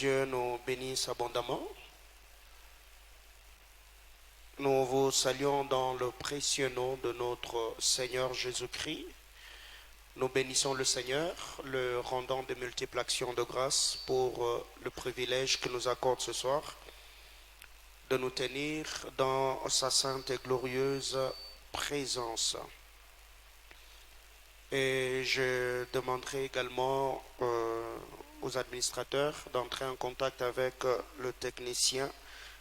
Dieu nous bénisse abondamment. Nous vous saluons dans le précieux nom de notre Seigneur Jésus-Christ. Nous bénissons le Seigneur, le rendant de multiples actions de grâce pour le privilège qu'il nous accorde ce soir de nous tenir dans sa sainte et glorieuse présence. Et je demanderai également aux administrateurs d'entrer en contact avec le technicien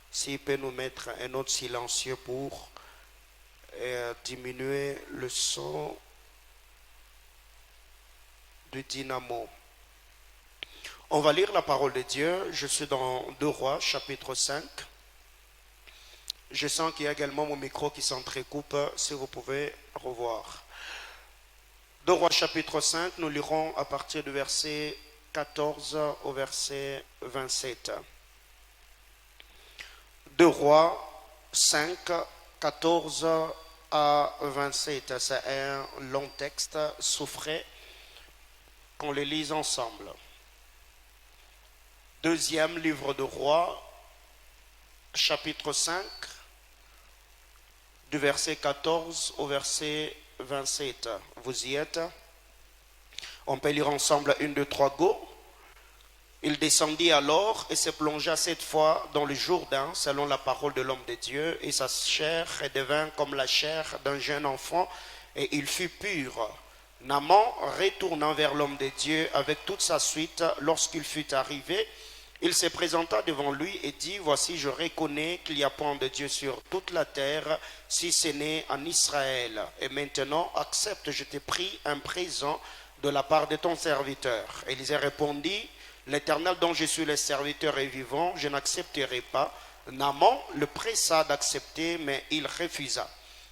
s'il peut nous mettre un autre silencieux pour diminuer le son du dynamo. On va lire la parole de Dieu. Je suis dans 2 Rois, chapitre 5. Je sens qu'il y a également mon micro qui s'entrecoupe, si vous pouvez revoir. 2 Rois, chapitre 5, nous lirons à partir du verset 14 au verset 27. 2 Rois 5, 14 à 27. C'est un long texte, souffrez qu'on le lise ensemble. Deuxième livre de Rois, chapitre 5, du verset 14 au verset 27. Vous y êtes? On peut lire ensemble 1, 2, 3, go. Il descendit alors et se plongea 7 fois dans le Jourdain, selon la parole de l'homme de Dieu, et sa chair devint comme la chair d'un jeune enfant, et il fut pur. Naaman, retournant vers l'homme de Dieu avec toute sa suite, lorsqu'il fut arrivé, il se présenta devant lui et dit, voici, je reconnais qu'il n'y a point de Dieu sur toute la terre, si ce n'est en Israël. Et maintenant, accepte, je t'ai pris un présent de la part de ton serviteur. Élisée répondit, l'Éternel dont je suis le serviteur est vivant, je n'accepterai pas. Naaman le pressa d'accepter, mais il refusa.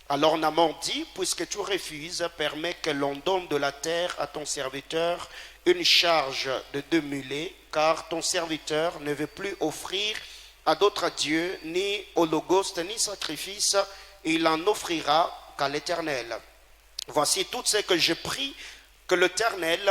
Alors Naaman dit, puisque tu refuses, permets que l'on donne de la terre à ton serviteur une charge de 2 mulets, car ton serviteur ne veut plus offrir à d'autres dieux, ni holocauste, ni sacrifice, il en offrira qu'à l'Éternel. Voici tout ce que j'ai pris que l'Éternel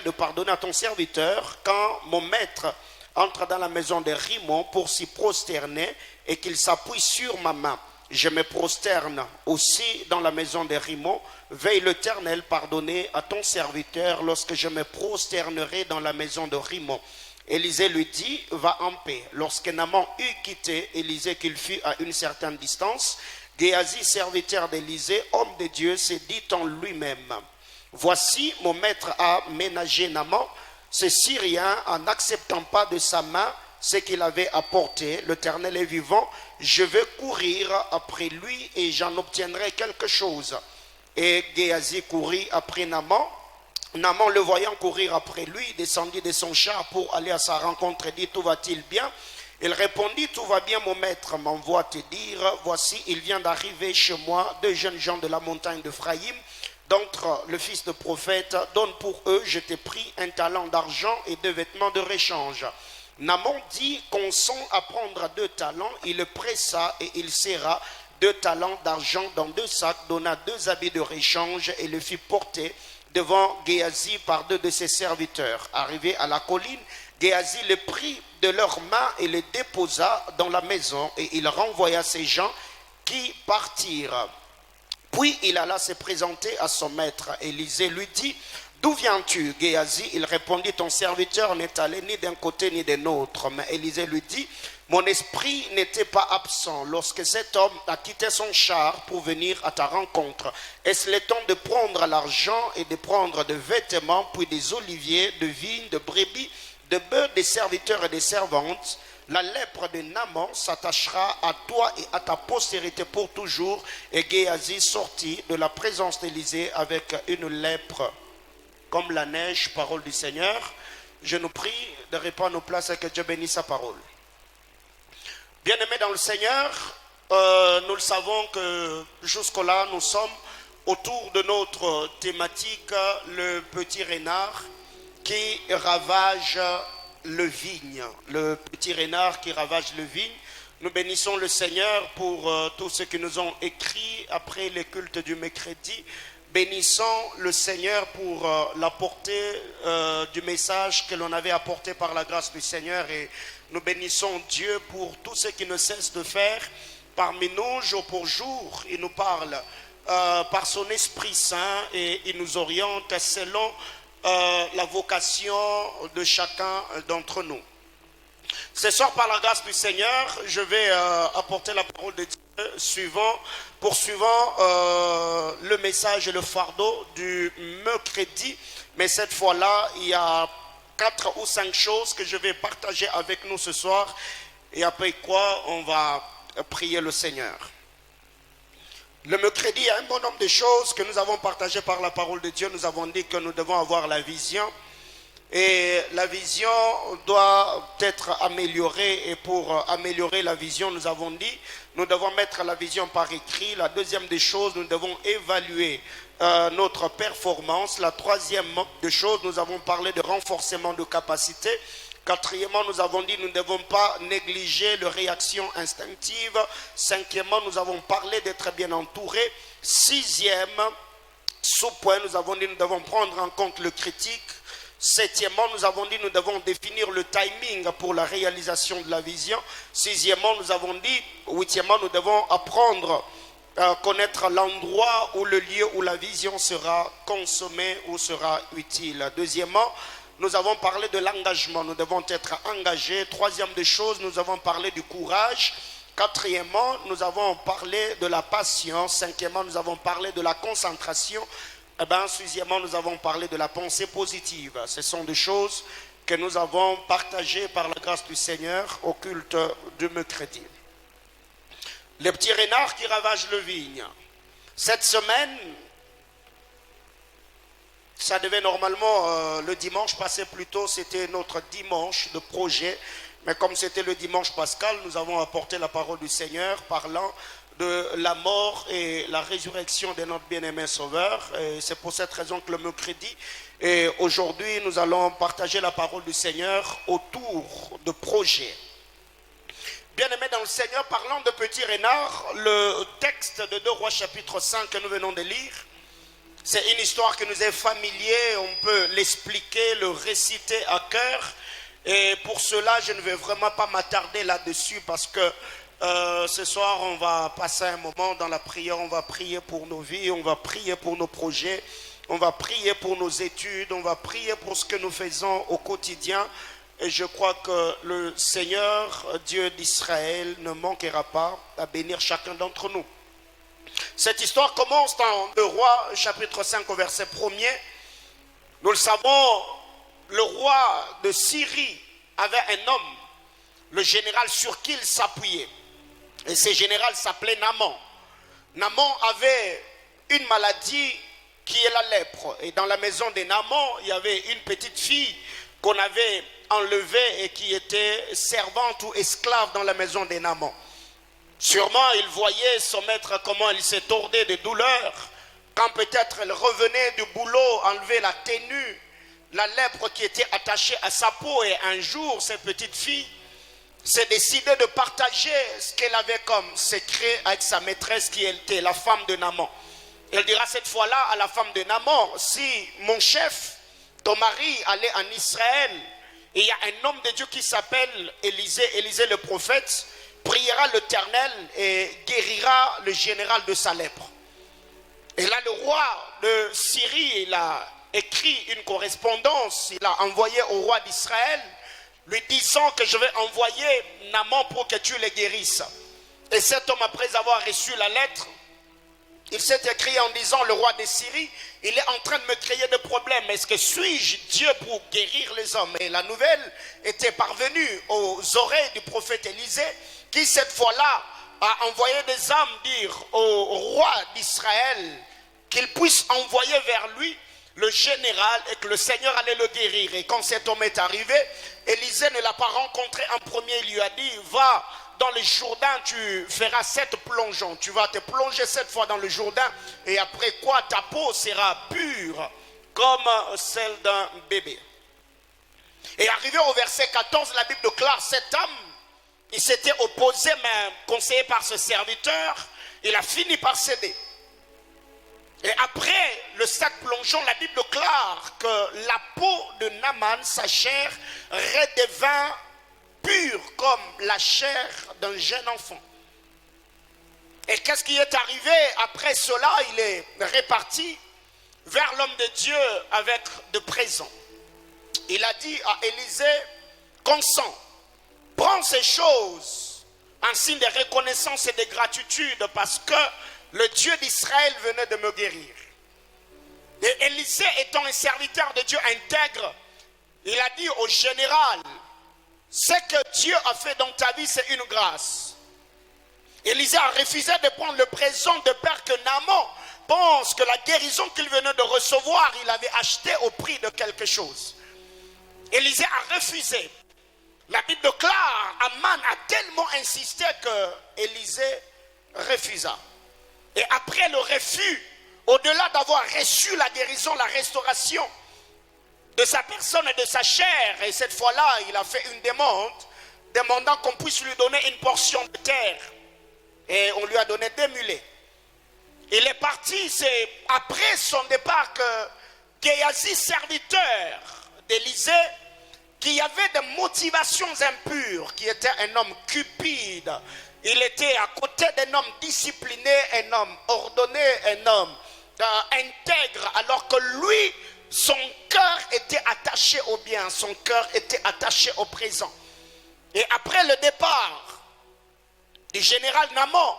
de pardonner à ton serviteur quand mon maître entre dans la maison de Rimon pour s'y prosterner et qu'il s'appuie sur ma main. Je me prosterne aussi dans la maison de Rimon. Veille l'Éternel pardonner à ton serviteur lorsque je me prosternerai dans la maison de Rimon. Élisée lui dit, va en paix. Lorsque Naaman eut quitté Élisée, qu'il fut à une certaine distance, Géasi, serviteur d'Élisée, homme de Dieu, se dit en lui-même, voici mon maître a ménagé Naaman, ce Syrien, en n'acceptant pas de sa main ce qu'il avait apporté. L'Éternel est vivant, je vais courir après lui et j'en obtiendrai quelque chose. Et Géasi courut après Naaman. Naaman, le voyant courir après lui, descendit de son char pour aller à sa rencontre et dit, tout va-t-il bien? Il répondit, tout va bien, mon maître m'envoie te dire, voici, il vient d'arriver chez moi 2 jeunes gens de la montagne d'Ephraïm, d'entre le fils de prophète, donne pour eux, je t'ai pris 1 talent d'argent et 2 vêtements de réchange. Naaman dit, consent à prendre 2 talents, il le pressa et il serra 2 talents d'argent dans 2 sacs, donna 2 habits de réchange et le fit porter devant Géasi par 2 de ses serviteurs. Arrivé à la colline, Géasi le prit de leurs mains et le déposa dans la maison et il renvoya ces gens qui partirent. Puis il alla se présenter à son maître. Élisée lui dit, d'où viens-tu, Géasi? Il répondit, ton serviteur n'est allé ni d'un côté ni d'un autre. Mais Élisée lui dit, mon esprit n'était pas absent lorsque cet homme a quitté son char pour venir à ta rencontre. Est-ce le temps de prendre l'argent et de prendre des vêtements, puis des oliviers, de vignes, de brebis, de bœufs, des serviteurs et des servantes? La lèpre de Naaman s'attachera à toi et à ta postérité pour toujours. Et Géasi sortit de la présence d'Élisée avec une lèpre comme la neige. Parole du Seigneur. Je nous prie de répondre nos places et que Dieu bénisse sa parole. Bien-aimés dans le Seigneur, nous le savons que jusque-là, nous sommes autour de notre thématique, le petit renard qui ravage le vigne. Le petit renard qui ravage le vigne. Nous bénissons le Seigneur pour tous ceux qui nous ont écrit après les cultes du mercredi. bénissons le Seigneur pour la portée du message que l'on avait apporté par la grâce du Seigneur, et nous bénissons Dieu pour tout ce qu'il ne cesse de faire parmi nous jour pour jour. Il nous parle par son Esprit Saint et il nous oriente selon la vocation de chacun d'entre nous. Ce soir, par la grâce du Seigneur, je vais apporter la parole de Dieu poursuivant le message et le fardeau du mercredi. Mais cette fois-là, il y a 4 ou 5 choses que je vais partager avec nous ce soir. Et après quoi, on va prier le Seigneur. Le mercredi, il y a un bon nombre de choses que nous avons partagées par la parole de Dieu. Nous avons dit que nous devons avoir la vision. Et la vision doit être améliorée. Et pour améliorer la vision, nous avons dit, nous devons mettre la vision par écrit. La deuxième des choses, nous devons évaluer notre performance. La troisième des choses, nous avons parlé de renforcement de capacité. Quatrièmement, nous avons dit, nous ne devons pas négliger les réactions instinctives. Cinquièmement, nous avons parlé d'être bien entouré. Sixième sous-point, nous avons dit, nous devons prendre en compte le critique. Septièmement, nous avons dit, nous devons définir le timing pour la réalisation de la vision. Sixièmement, nous avons dit, huitièmement, nous devons apprendre à connaître l'endroit ou le lieu où la vision sera consommée ou sera utile. Deuxièmement, nous avons parlé de l'engagement. Nous devons être engagés. Troisième des choses, nous avons parlé du courage. Quatrièmement, nous avons parlé de la patience. Cinquièmement, nous avons parlé de la concentration. Sixièmement, nous avons parlé de la pensée positive. Ce sont des choses que nous avons partagées par la grâce du Seigneur au culte du mercredi. Les petits renards qui ravagent le vigne. Cette semaine, ça devait normalement, le dimanche passé plus tôt, c'était notre dimanche de projet. Mais comme c'était le dimanche pascal, nous avons apporté la parole du Seigneur parlant de la mort et la résurrection de notre bien-aimé Sauveur. Et c'est pour cette raison que le mercredi, et aujourd'hui, nous allons partager la parole du Seigneur autour de projets. Bien-aimés dans le Seigneur, parlant de petits renards, le texte de 2 Rois chapitre 5 que nous venons de lire, c'est une histoire qui nous est familière, on peut l'expliquer, le réciter à cœur. Et pour cela, je ne vais vraiment pas m'attarder là-dessus parce que ce soir, on va passer un moment dans la prière, on va prier pour nos vies, on va prier pour nos projets, on va prier pour nos études, on va prier pour ce que nous faisons au quotidien. Et je crois que le Seigneur, Dieu d'Israël, ne manquera pas à bénir chacun d'entre nous. Cette histoire commence dans 2 Rois, chapitre 5, au verset 1er. Nous le savons, le roi de Syrie avait un homme, le général sur qui il s'appuyait. Et ce général s'appelait Naaman. Naaman avait une maladie qui est la lèpre. Et dans la maison de Naaman, il y avait une petite fille qu'on avait enlevée et qui était servante ou esclave dans la maison de Naaman. Sûrement, il voyait son maître comment il s'est tordé de douleur. Quand peut-être elle revenait du boulot, enlever la tenue, la lèpre qui était attachée à sa peau. Et un jour, cette petite fille s'est décidée de partager ce qu'elle avait comme secret avec sa maîtresse qui était la femme de Naaman. Elle dira cette fois-là à la femme de Naaman, si mon chef, ton mari, allait en Israël, et il y a un homme de Dieu qui s'appelle Élisée le prophète, priera l'Éternel et guérira le général de sa lèpre. Et là, le roi de Syrie, il a écrit une correspondance, il a envoyé au roi d'Israël, lui disant que je vais envoyer Naaman pour que tu le guérisses. Et cet homme, après avoir reçu la lettre, il s'est écrit en disant, le roi de Syrie, il est en train de me créer des problèmes. Est-ce que suis-je Dieu pour guérir les hommes? Et la nouvelle était parvenue aux oreilles du prophète Élisée, qui cette fois-là a envoyé des hommes dire au roi d'Israël qu'il puisse envoyer vers lui le général et que le Seigneur allait le guérir. Et quand cet homme est arrivé, Élisée ne l'a pas rencontré en premier, il lui a dit, va dans le Jourdain, tu feras 7 plongeons. Tu vas te plonger 7 fois dans le Jourdain et après quoi ta peau sera pure comme celle d'un bébé. Et arrivé au verset 14, la Bible déclare, cet homme, il s'était opposé, mais conseillé par ce serviteur, il a fini par céder. Et après le sac plongeon, la Bible déclare que la peau de Naaman, sa chair, redevint pure comme la chair d'un jeune enfant. Et qu'est-ce qui est arrivé? Après cela, il est reparti vers l'homme de Dieu avec de présents. Il a dit à Élisée, consens, prends ces choses en signe de reconnaissance et de gratitude parce que le Dieu d'Israël venait de me guérir. Et Élisée étant un serviteur de Dieu intègre, il a dit au général, ce que Dieu a fait dans ta vie, c'est une grâce. Élisée a refusé de prendre le présent de peur que Naaman pense que la guérison qu'il venait de recevoir, il avait acheté au prix de quelque chose. Élisée a refusé. La Bible déclare, Aman a tellement insisté que Élisée refusa. Et après le refus, au-delà d'avoir reçu la guérison, la restauration de sa personne et de sa chair, et cette fois-là, il a fait une demande, demandant qu'on puisse lui donner une portion de terre. Et on lui a donné 2 mulets. Il est parti, c'est après son départ que Géasi, serviteur d'Élisée, qui avait des motivations impures, qui était un homme cupide, il était à côté d'un homme discipliné, un homme ordonné, un homme intègre, alors que lui, son cœur était attaché au bien, son cœur était attaché au présent. Et après le départ du général Naaman,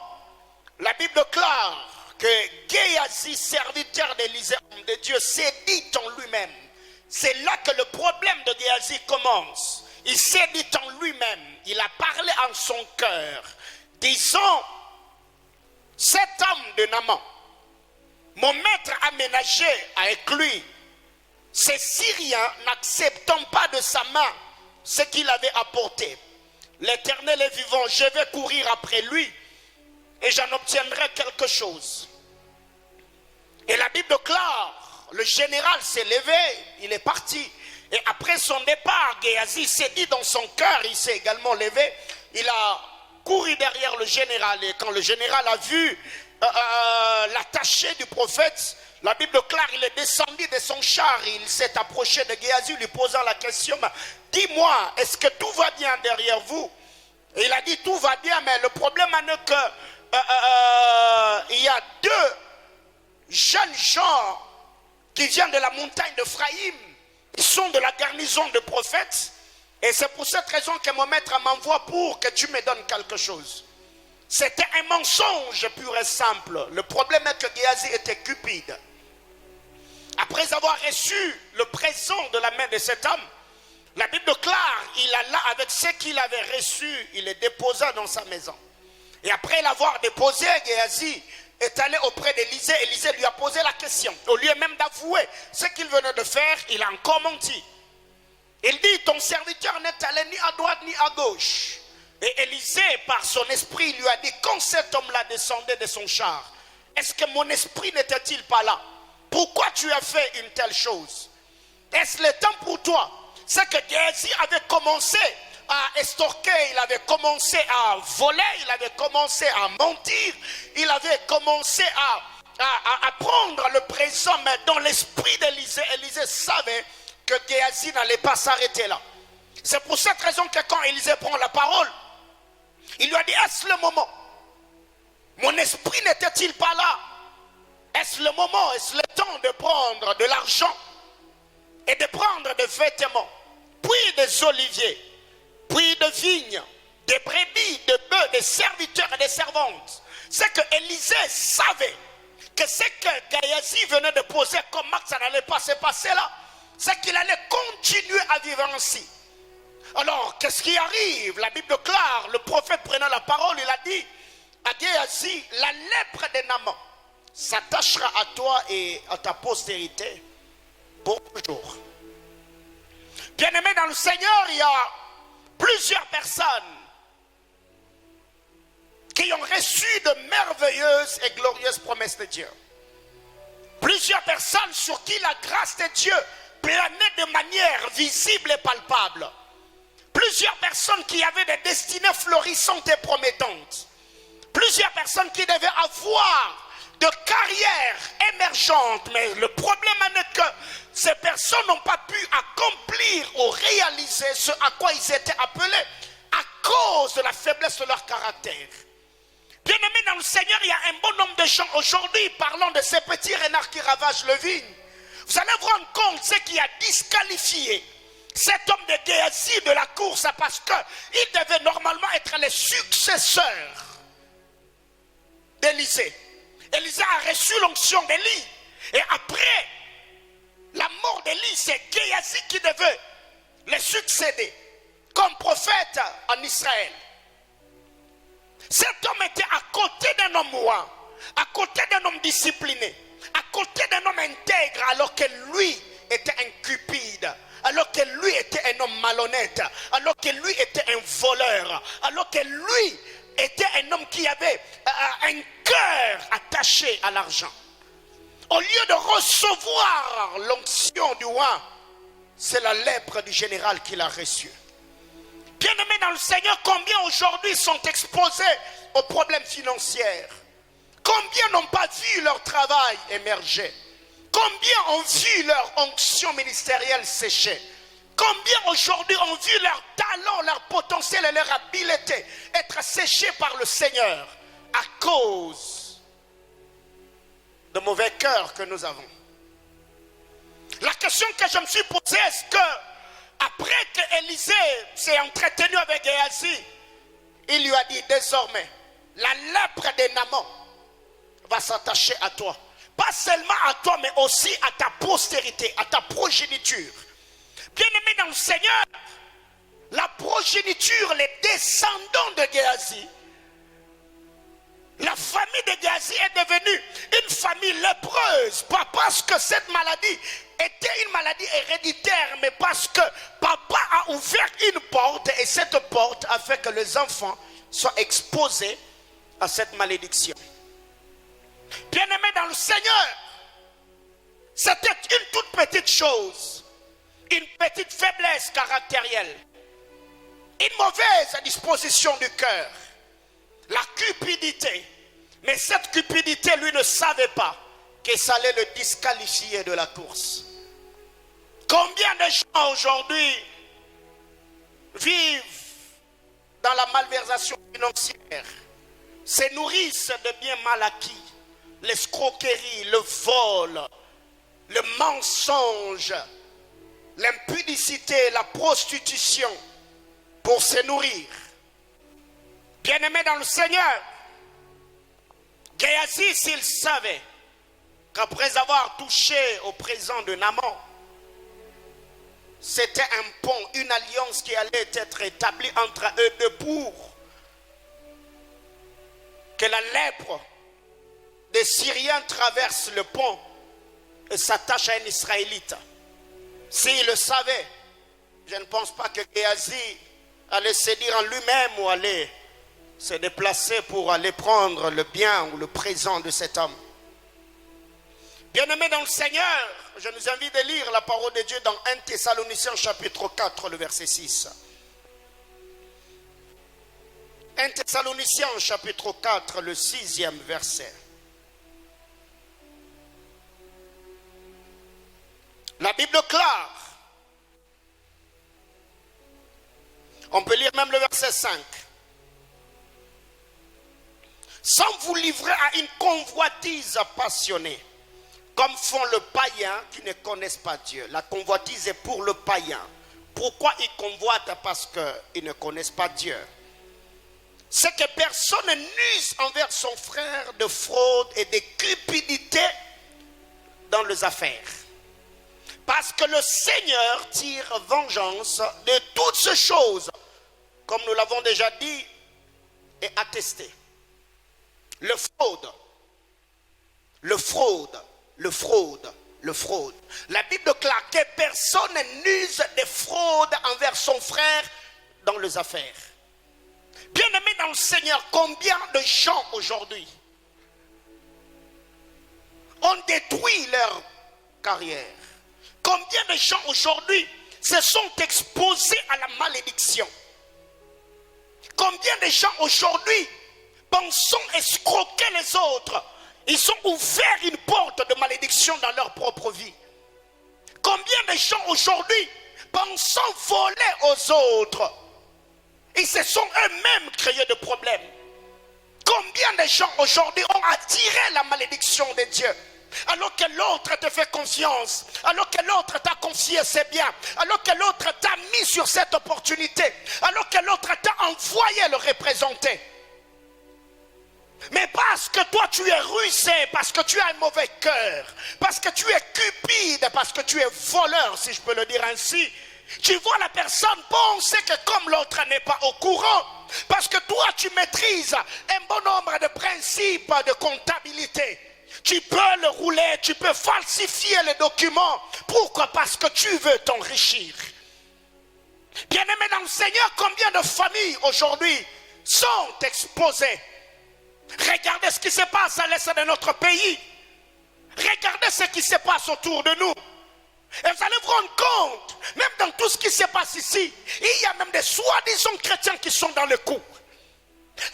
la Bible déclare que Géasi, serviteur d'Élisée, homme de Dieu, s'est dit en lui-même. C'est là que le problème de Géasi commence. Il s'est dit en lui-même, il a parlé en son cœur, disant, cet homme de Naaman, mon maître a ménagé avec lui, ces Syriens n'acceptant pas de sa main ce qu'il avait apporté. L'Éternel est vivant, je vais courir après lui et j'en obtiendrai quelque chose. Et la Bible déclare, le général s'est levé, il est parti. Et après son départ, Géasi s'est dit dans son cœur, il s'est également levé, il a couru derrière le général. Et quand le général a vu l'attaché du prophète, la Bible déclare, il est descendu de son char, il s'est approché de Géasi, lui posant la question, dis-moi, est-ce que tout va bien derrière vous? Et il a dit, tout va bien, mais le problème est que il y a 2 jeunes gens qui viennent de la montagne d'Ephraïm, ils sont de la garnison de prophètes, et c'est pour cette raison que mon maître m'envoie pour que tu me donnes quelque chose. C'était un mensonge pur et simple. Le problème est que Géasi était cupide. Après avoir reçu le présent de la main de cet homme, la Bible déclare, il alla avec ce qu'il avait reçu, il le déposa dans sa maison. Et après l'avoir déposé, Géasi est allé auprès d'Élisée. Élisée lui a posé la question. Au lieu même d'avouer ce qu'il venait de faire, il a encore menti. Il dit, ton serviteur n'est allé ni à droite ni à gauche. Et Élisée, par son esprit, lui a dit, quand cet homme-là descendait de son char, est-ce que mon esprit n'était-il pas là? Pourquoi tu as fait une telle chose? Est-ce le temps pour toi? C'est que Géasi avait commencé à estorquer, il avait commencé à voler, il avait commencé à mentir, il avait commencé à prendre le présent, mais dans l'esprit d'Élisée, Élisée savait que Géasi n'allait pas s'arrêter là. C'est pour cette raison que quand Élisée prend la parole, il lui a dit, est-ce le moment? Mon esprit n'était-il pas là? Est-ce le moment, est-ce le temps de prendre de l'argent et de prendre des vêtements, puis des oliviers, puis de vignes, des brebis, de bœufs, des serviteurs et des servantes? C'est que Élisée savait que ce que Géasi venait de poser comme acte, ça n'allait pas se passer là. C'est qu'il allait continuer à vivre ainsi. Alors, qu'est-ce qui arrive? La Bible déclare, le prophète prenant la parole, il a dit à Géasi, la lèpre de Naaman s'attachera à toi et à ta postérité pour toujours. Bien-aimés dans le Seigneur, il y a plusieurs personnes qui ont reçu de merveilleuses et glorieuses promesses de Dieu. Plusieurs personnes sur qui la grâce de Dieu planait de manière visible et palpable. Plusieurs personnes qui avaient des destinées florissantes et promettantes. Plusieurs personnes qui devaient avoir de carrières émergentes, mais le problème est que ces personnes n'ont pas pu accomplir ou réaliser ce à quoi ils étaient appelés à cause de la faiblesse de leur caractère. Bien-aimés dans le Seigneur, il y a un bon nombre de gens aujourd'hui parlant de ces petits renards qui ravagent le vigne. Vous allez vous rendre compte ce qui a disqualifié cet homme de Géasi de la course, parce qu'il devait normalement être le successeur d'Élisée. Élisée a reçu l'onction d'Élie. Et après la mort d'Élie, c'est Géasi qui devait le succéder comme prophète en Israël. Cet homme était à côté d'un homme roi, à côté d'un homme discipliné, à côté d'un homme intègre, alors que lui était un cupide, alors que lui était un homme malhonnête, alors que lui était un voleur, alors que lui était un homme qui avait un cœur attaché à l'argent. Au lieu de recevoir l'onction du roi, c'est la lèpre du général qu'il a reçue. Bien-aimés dans le Seigneur, combien aujourd'hui sont exposés aux problèmes financiers? Combien n'ont pas vu leur travail émerger? Combien ont vu leur onction ministérielle sécher? Combien aujourd'hui ont vu leur talent, leur potentiel et leur habileté être séchés par le Seigneur à cause de mauvais cœurs que nous avons? La question que je me suis posée, est-ce que après que Élisée s'est entretenu avec Géasi, il lui a dit désormais, la lèpre de Naaman va s'attacher à toi. Pas seulement à toi, mais aussi à ta postérité, à ta progéniture. Bien-aimé dans le Seigneur, la progéniture, les descendants de Géasi, la famille de Géasi est devenue une famille lépreuse. Pas parce que cette maladie était une maladie héréditaire, mais parce que papa a ouvert une porte et cette porte a fait que les enfants soient exposés à cette malédiction. Bien-aimés dans le Seigneur, c'était une toute petite chose, une petite faiblesse caractérielle, une mauvaise disposition du cœur, la cupidité. Mais cette cupidité, lui ne savait pas que ça allait le disqualifier de la course. Combien de gens aujourd'hui vivent dans la malversation financière, se nourrissent de biens mal acquis, l'escroquerie, le vol, le mensonge, l'impudicité, la prostitution pour se nourrir. Bien-aimés dans le Seigneur, Géasi, s'il savait qu'après avoir touché au présent de Naaman, c'était un pont, une alliance qui allait être établie entre eux deux pour que la lèpre des Syriens traverse le pont et s'attache à un Israélite. S'il le savait, je ne pense pas que Géasi allait se dire en lui-même ou allait se déplacer pour aller prendre le bien ou le présent de cet homme. Bien-aimés dans le Seigneur, je nous invite de lire la parole de Dieu dans 1 Thessaloniciens chapitre 4, le verset 6. 1 Thessaloniciens chapitre 4, le 6e verset. La Bible clare. On peut lire même le verset 5. Sans vous livrer à une convoitise passionnée, comme font les païens qui ne connaissent pas Dieu. La convoitise est pour le païen. Pourquoi ils convoitent? Parce qu'ils ne connaissent pas Dieu. C'est que personne n'use envers son frère de fraude et de cupidité dans les affaires. Parce que le Seigneur tire vengeance de toutes ces choses, comme nous l'avons déjà dit et attesté. Le fraude. La Bible déclare que personne n'use de fraude envers son frère dans les affaires. Bien-aimés dans le Seigneur, combien de gens aujourd'hui ont détruit leur carrière? Combien de gens aujourd'hui se sont exposés à la malédiction? Combien de gens aujourd'hui pensant escroquer les autres, Ils ont ouvert une porte de malédiction dans leur propre vie. Combien de gens aujourd'hui, pensant voler aux autres, ils se sont eux-mêmes créés de problèmes. Combien de gens aujourd'hui ont attiré la malédiction de Dieu, alors que l'autre te fait confiance, alors que l'autre t'a confié ses biens, alors que l'autre t'a mis sur cette opportunité, alors que l'autre t'a envoyé le représenter. Mais parce que toi tu es rusé, parce que tu as un mauvais cœur, parce que tu es cupide, parce que tu es voleur, si je peux le dire ainsi, tu vois la personne penser que comme l'autre n'est pas au courant, parce que toi tu maîtrises un bon nombre de principes de comptabilité, tu peux le rouler, tu peux falsifier les documents. Pourquoi? Parce que tu veux t'enrichir. Bien-aimés dans le Seigneur, combien de familles aujourd'hui sont exposées? Regardez ce qui se passe à l'est de notre pays. Regardez ce qui se passe autour de nous. Et vous allez vous rendre compte, même dans tout ce qui se passe ici, il y a même des soi-disant chrétiens qui sont dans le coup.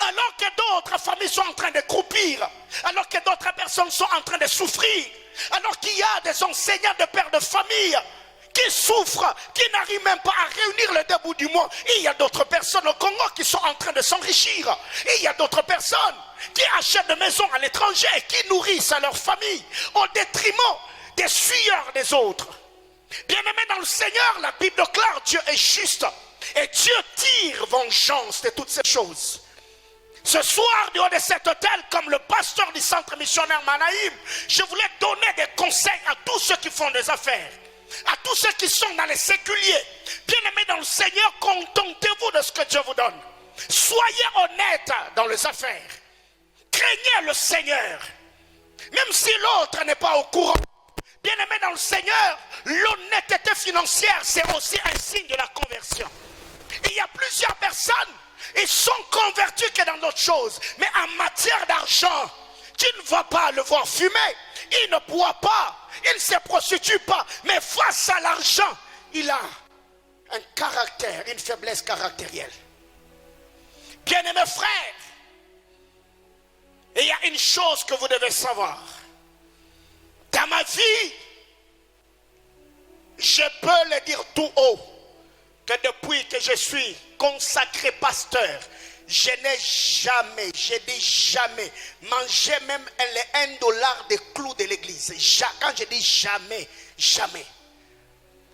Alors que d'autres familles sont en train de croupir, alors que d'autres personnes sont en train de souffrir, alors qu'il y a des enseignants de pères de famille qui souffrent, qui n'arrivent même pas à réunir le début du mois. Et il y a d'autres personnes au Congo qui sont en train de s'enrichir. Et il y a d'autres personnes qui achètent des maisons à l'étranger, qui nourrissent leur famille au détriment des sueurs des autres. Bien-aimés dans le Seigneur, la Bible déclare Dieu est juste et Dieu tire vengeance de toutes ces choses. Ce soir, du haut de cet hôtel, comme le pasteur du centre missionnaire Manaïm, je voulais donner des conseils à tous ceux qui font des affaires, à tous ceux qui sont dans les séculiers. Bien-aimés dans le Seigneur, contentez-vous de ce que Dieu vous donne. Soyez honnêtes dans les affaires. Craignez le Seigneur. Même si l'autre n'est pas au courant. Bien-aimés dans le Seigneur, l'honnêteté financière, c'est aussi un signe de la conversion. Il y a plusieurs personnes, ils sont convertis que dans d'autres choses. Mais en matière d'argent, tu ne vas pas le voir fumer. Il ne boit pas, il ne se prostitue pas. Mais face à l'argent, il a un caractère, une faiblesse caractérielle. Bien-aimés frères, il y a une chose que vous devez savoir. Dans ma vie, je peux le dire tout haut, que depuis que je suis consacré pasteur, je n'ai jamais, je dis jamais, mangé même les $1 des clous de l'église. Quand je dis jamais, jamais.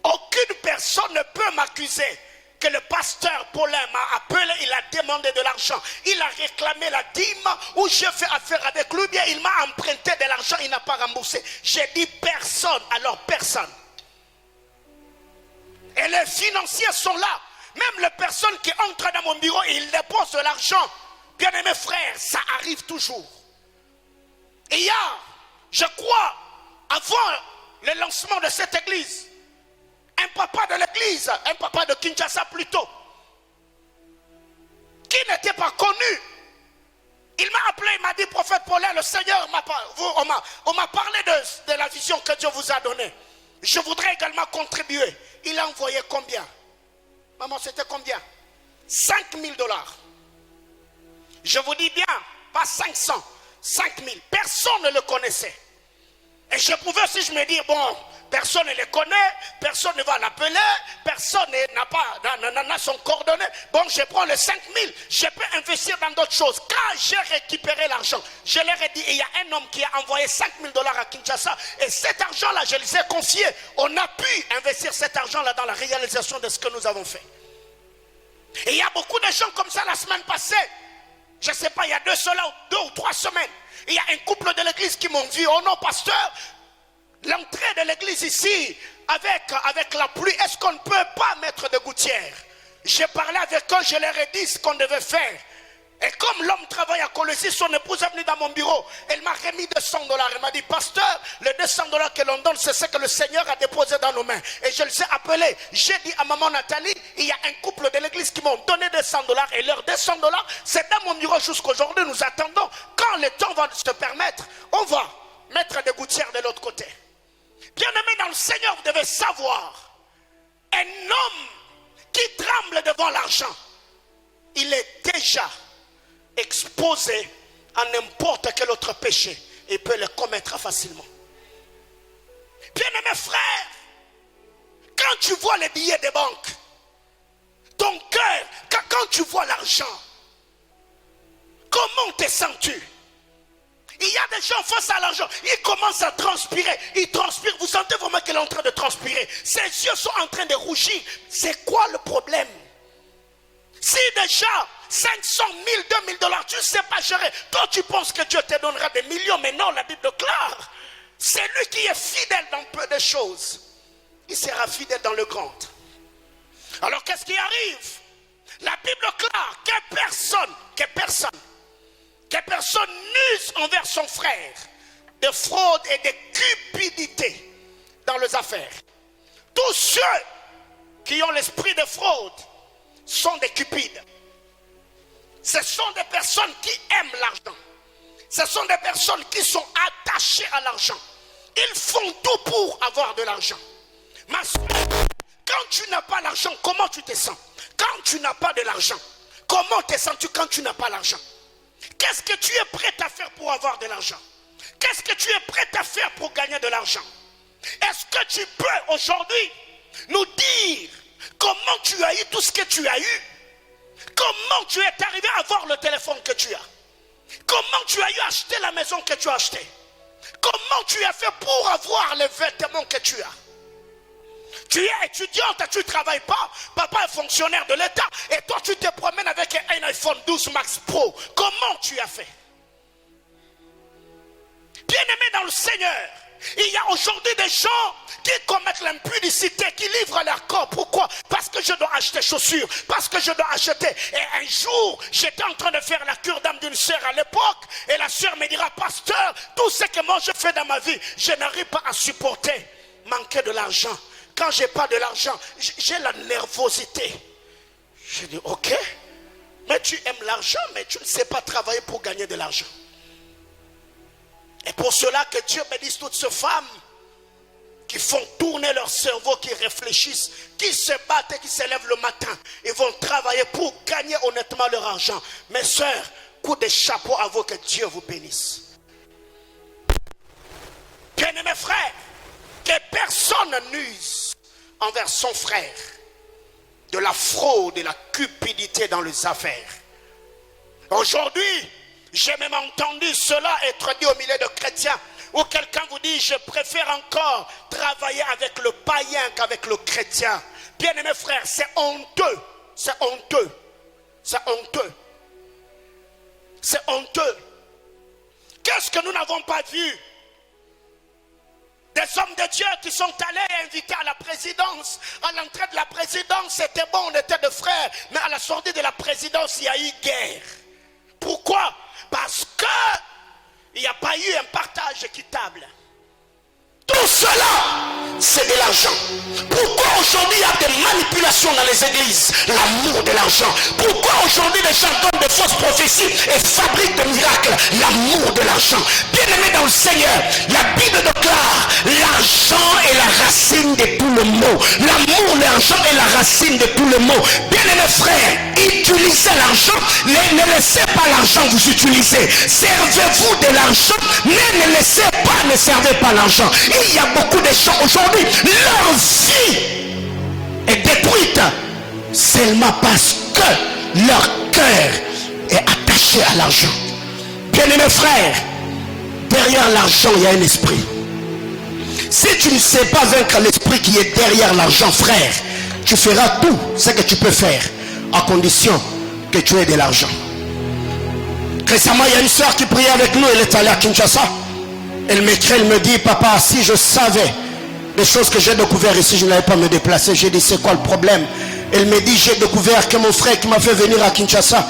Aucune personne ne peut m'accuser que le pasteur Paulin m'a appelé, il a demandé de l'argent, il a réclamé la dîme, ou j'ai fait affaire avec lui, bien il m'a emprunté de l'argent, il n'a pas remboursé. J'ai dit personne, alors personne. Et les financiers sont là. Même les personnes qui entrent dans mon bureau et ils déposent de l'argent. Bien aimés frères, ça arrive toujours. Et il y a, je crois, avant le lancement de cette église, un papa de l'église, un papa de Kinshasa plutôt, qui n'était pas connu. Il m'a appelé, il m'a dit, prophète Paulin, le Seigneur on m'a parlé de la vision que Dieu vous a donnée. Je voudrais également contribuer. Il a envoyé combien? Maman, c'était combien? $5 000. Je vous dis bien, pas 500, 5 000. Personne ne le connaissait. Et je pouvais aussi je me dis, bon, personne ne le connaît, personne ne va l'appeler, personne n'a son coordonné. Bon, je prends les 5 000, je peux investir dans d'autres choses. Quand j'ai récupéré l'argent, je leur ai dit, il y a un homme qui a envoyé $5 000 à Kinshasa, et cet argent-là, je les ai confiés. On a pu investir cet argent-là dans la réalisation de ce que nous avons fait. Et il y a beaucoup de gens comme ça la semaine passée. Je ne sais pas, il y a 2 ou 3 semaines. Il y a un couple de l'église qui m'ont dit, oh non, pasteur, l'entrée de l'église ici, avec la pluie, est-ce qu'on ne peut pas mettre de gouttières? J'ai parlé avec eux, je leur ai dit ce qu'on devait faire. Et comme l'homme travaille à Colosie, son épouse est venue dans mon bureau. Elle m'a remis $200. Elle m'a dit, pasteur, les $200 que l'on donne, c'est ce que le Seigneur a déposé dans nos mains. Et je les ai appelés. J'ai dit à maman Nathalie, il y a un couple de l'église qui m'ont donné $200. Et leurs $200, c'est dans mon bureau jusqu'aujourd'hui. Nous attendons. Quand le temps va se permettre, on va mettre des gouttières de l'autre côté. Bien-aimés dans le Seigneur, vous devez savoir, un homme qui tremble devant l'argent, il est déjà exposé à n'importe quel autre péché. il peut les commettre facilement. Bien-aimés frères, quand tu vois les billets des banques, ton cœur, quand tu vois l'argent, comment te sens-tu? Il y a des gens face à l'argent, ils commencent à transpirer, ils transpirent, vous sentez vraiment qu'il est en train de transpirer, ses yeux sont en train de rougir. C'est quoi le problème? Si déjà 500 000, 2000 dollars, tu ne sais pas gérer, toi tu penses que Dieu te donnera des millions, mais non, la Bible déclare, c'est lui qui est fidèle dans peu de choses, il sera fidèle dans le grand. Alors qu'est-ce qui arrive? La Bible déclare que personne n'use envers son frère de fraude et de cupidité dans les affaires. Tous ceux qui ont l'esprit de fraude sont des cupides. Ce sont des personnes qui aiment l'argent. Ce sont des personnes qui sont attachées à l'argent. Ils font tout pour avoir de l'argent. Ma soeur, quand tu n'as pas l'argent, comment tu te sens? Quand tu n'as pas de l'argent, comment te sens-tu quand tu n'as pas l'argent? Qu'est-ce que tu es prêt à faire pour avoir de l'argent? Qu'est-ce que tu es prêt à faire pour gagner de l'argent? Est-ce que tu peux aujourd'hui nous dire comment tu as eu tout ce que tu as eu? Comment tu es arrivé à avoir le téléphone que tu as? Comment tu as eu à acheter la maison que tu as achetée? Comment tu as fait pour avoir les vêtements que tu as? Tu es étudiante, tu ne travailles pas. Papa est fonctionnaire de l'État. Et toi, tu te promènes avec un iPhone 12 Max Pro. Comment tu as fait? Bien-aimé dans le Seigneur, il y a aujourd'hui des gens qui commettent l'impudicité, qui livrent leur corps. Pourquoi? Parce que je dois acheter chaussures, parce que je dois acheter. Et un jour, j'étais en train de faire la cure d'âme d'une sœur à l'époque, et la sœur me dira, pasteur, tout ce que moi je fais dans ma vie, je n'arrive pas à supporter. Manquer de l'argent. Quand je n'ai pas de l'argent, j'ai la nervosité. Je dis, ok, mais tu aimes l'argent, mais tu ne sais pas travailler pour gagner de l'argent. Et pour cela que Dieu bénisse toutes ces femmes qui font tourner leur cerveau, qui réfléchissent, qui se battent et qui se lèvent le matin. Ils vont travailler pour gagner honnêtement leur argent. Mes soeurs, coup de chapeau à vous, que Dieu vous bénisse. Bien-aimés frères, que personne n'use envers son frère de la fraude et la cupidité dans les affaires. Aujourd'hui, j'ai même entendu cela être dit au milieu de chrétiens, où quelqu'un vous dit, je préfère encore travailler avec le païen qu'avec le chrétien. Bien-aimés frères, c'est honteux, c'est honteux, c'est honteux, c'est honteux. Qu'est-ce que nous n'avons pas vu? Des hommes de Dieu qui sont allés invités à la présidence. À l'entrée de la présidence, c'était bon, on était des frères. Mais à la sortie de la présidence, il y a eu guerre. Pourquoi? Parce qu'il n'y a pas eu un partage équitable. Tout cela, c'est de l'argent. Pourquoi aujourd'hui il y a des manipulations dans les églises? L'amour de l'argent. Pourquoi aujourd'hui les gens donnent de fausses prophéties et fabriquent des miracles? L'amour de l'argent. Bien-aimé dans le Seigneur, la Bible déclare, l'argent est la racine de tout le mot. L'amour, l'argent est la racine de tout le mot. Bien-aimé frère, utilisez l'argent, ne laissez pas l'argent vous utiliser. Servez-vous de l'argent, mais ne laissez pas, ne servez pas l'argent. Il y a beaucoup de gens aujourd'hui, leur vie est détruite seulement parce que leur cœur est attaché à l'argent. Bien-aimés frères, derrière l'argent il y a un esprit. Si tu ne sais pas vaincre l'esprit qui est derrière l'argent, frère, tu feras tout ce que tu peux faire à condition que tu aies de l'argent. Récemment, il y a une soeur qui priait avec nous, elle est allée à Kinshasa. Elle m'écrit, elle me dit, papa, si je savais des choses que j'ai découvert ici, je n'allais pas me déplacer. J'ai dit, c'est quoi le problème? Elle me dit, j'ai découvert que mon frère qui m'a fait venir à Kinshasa,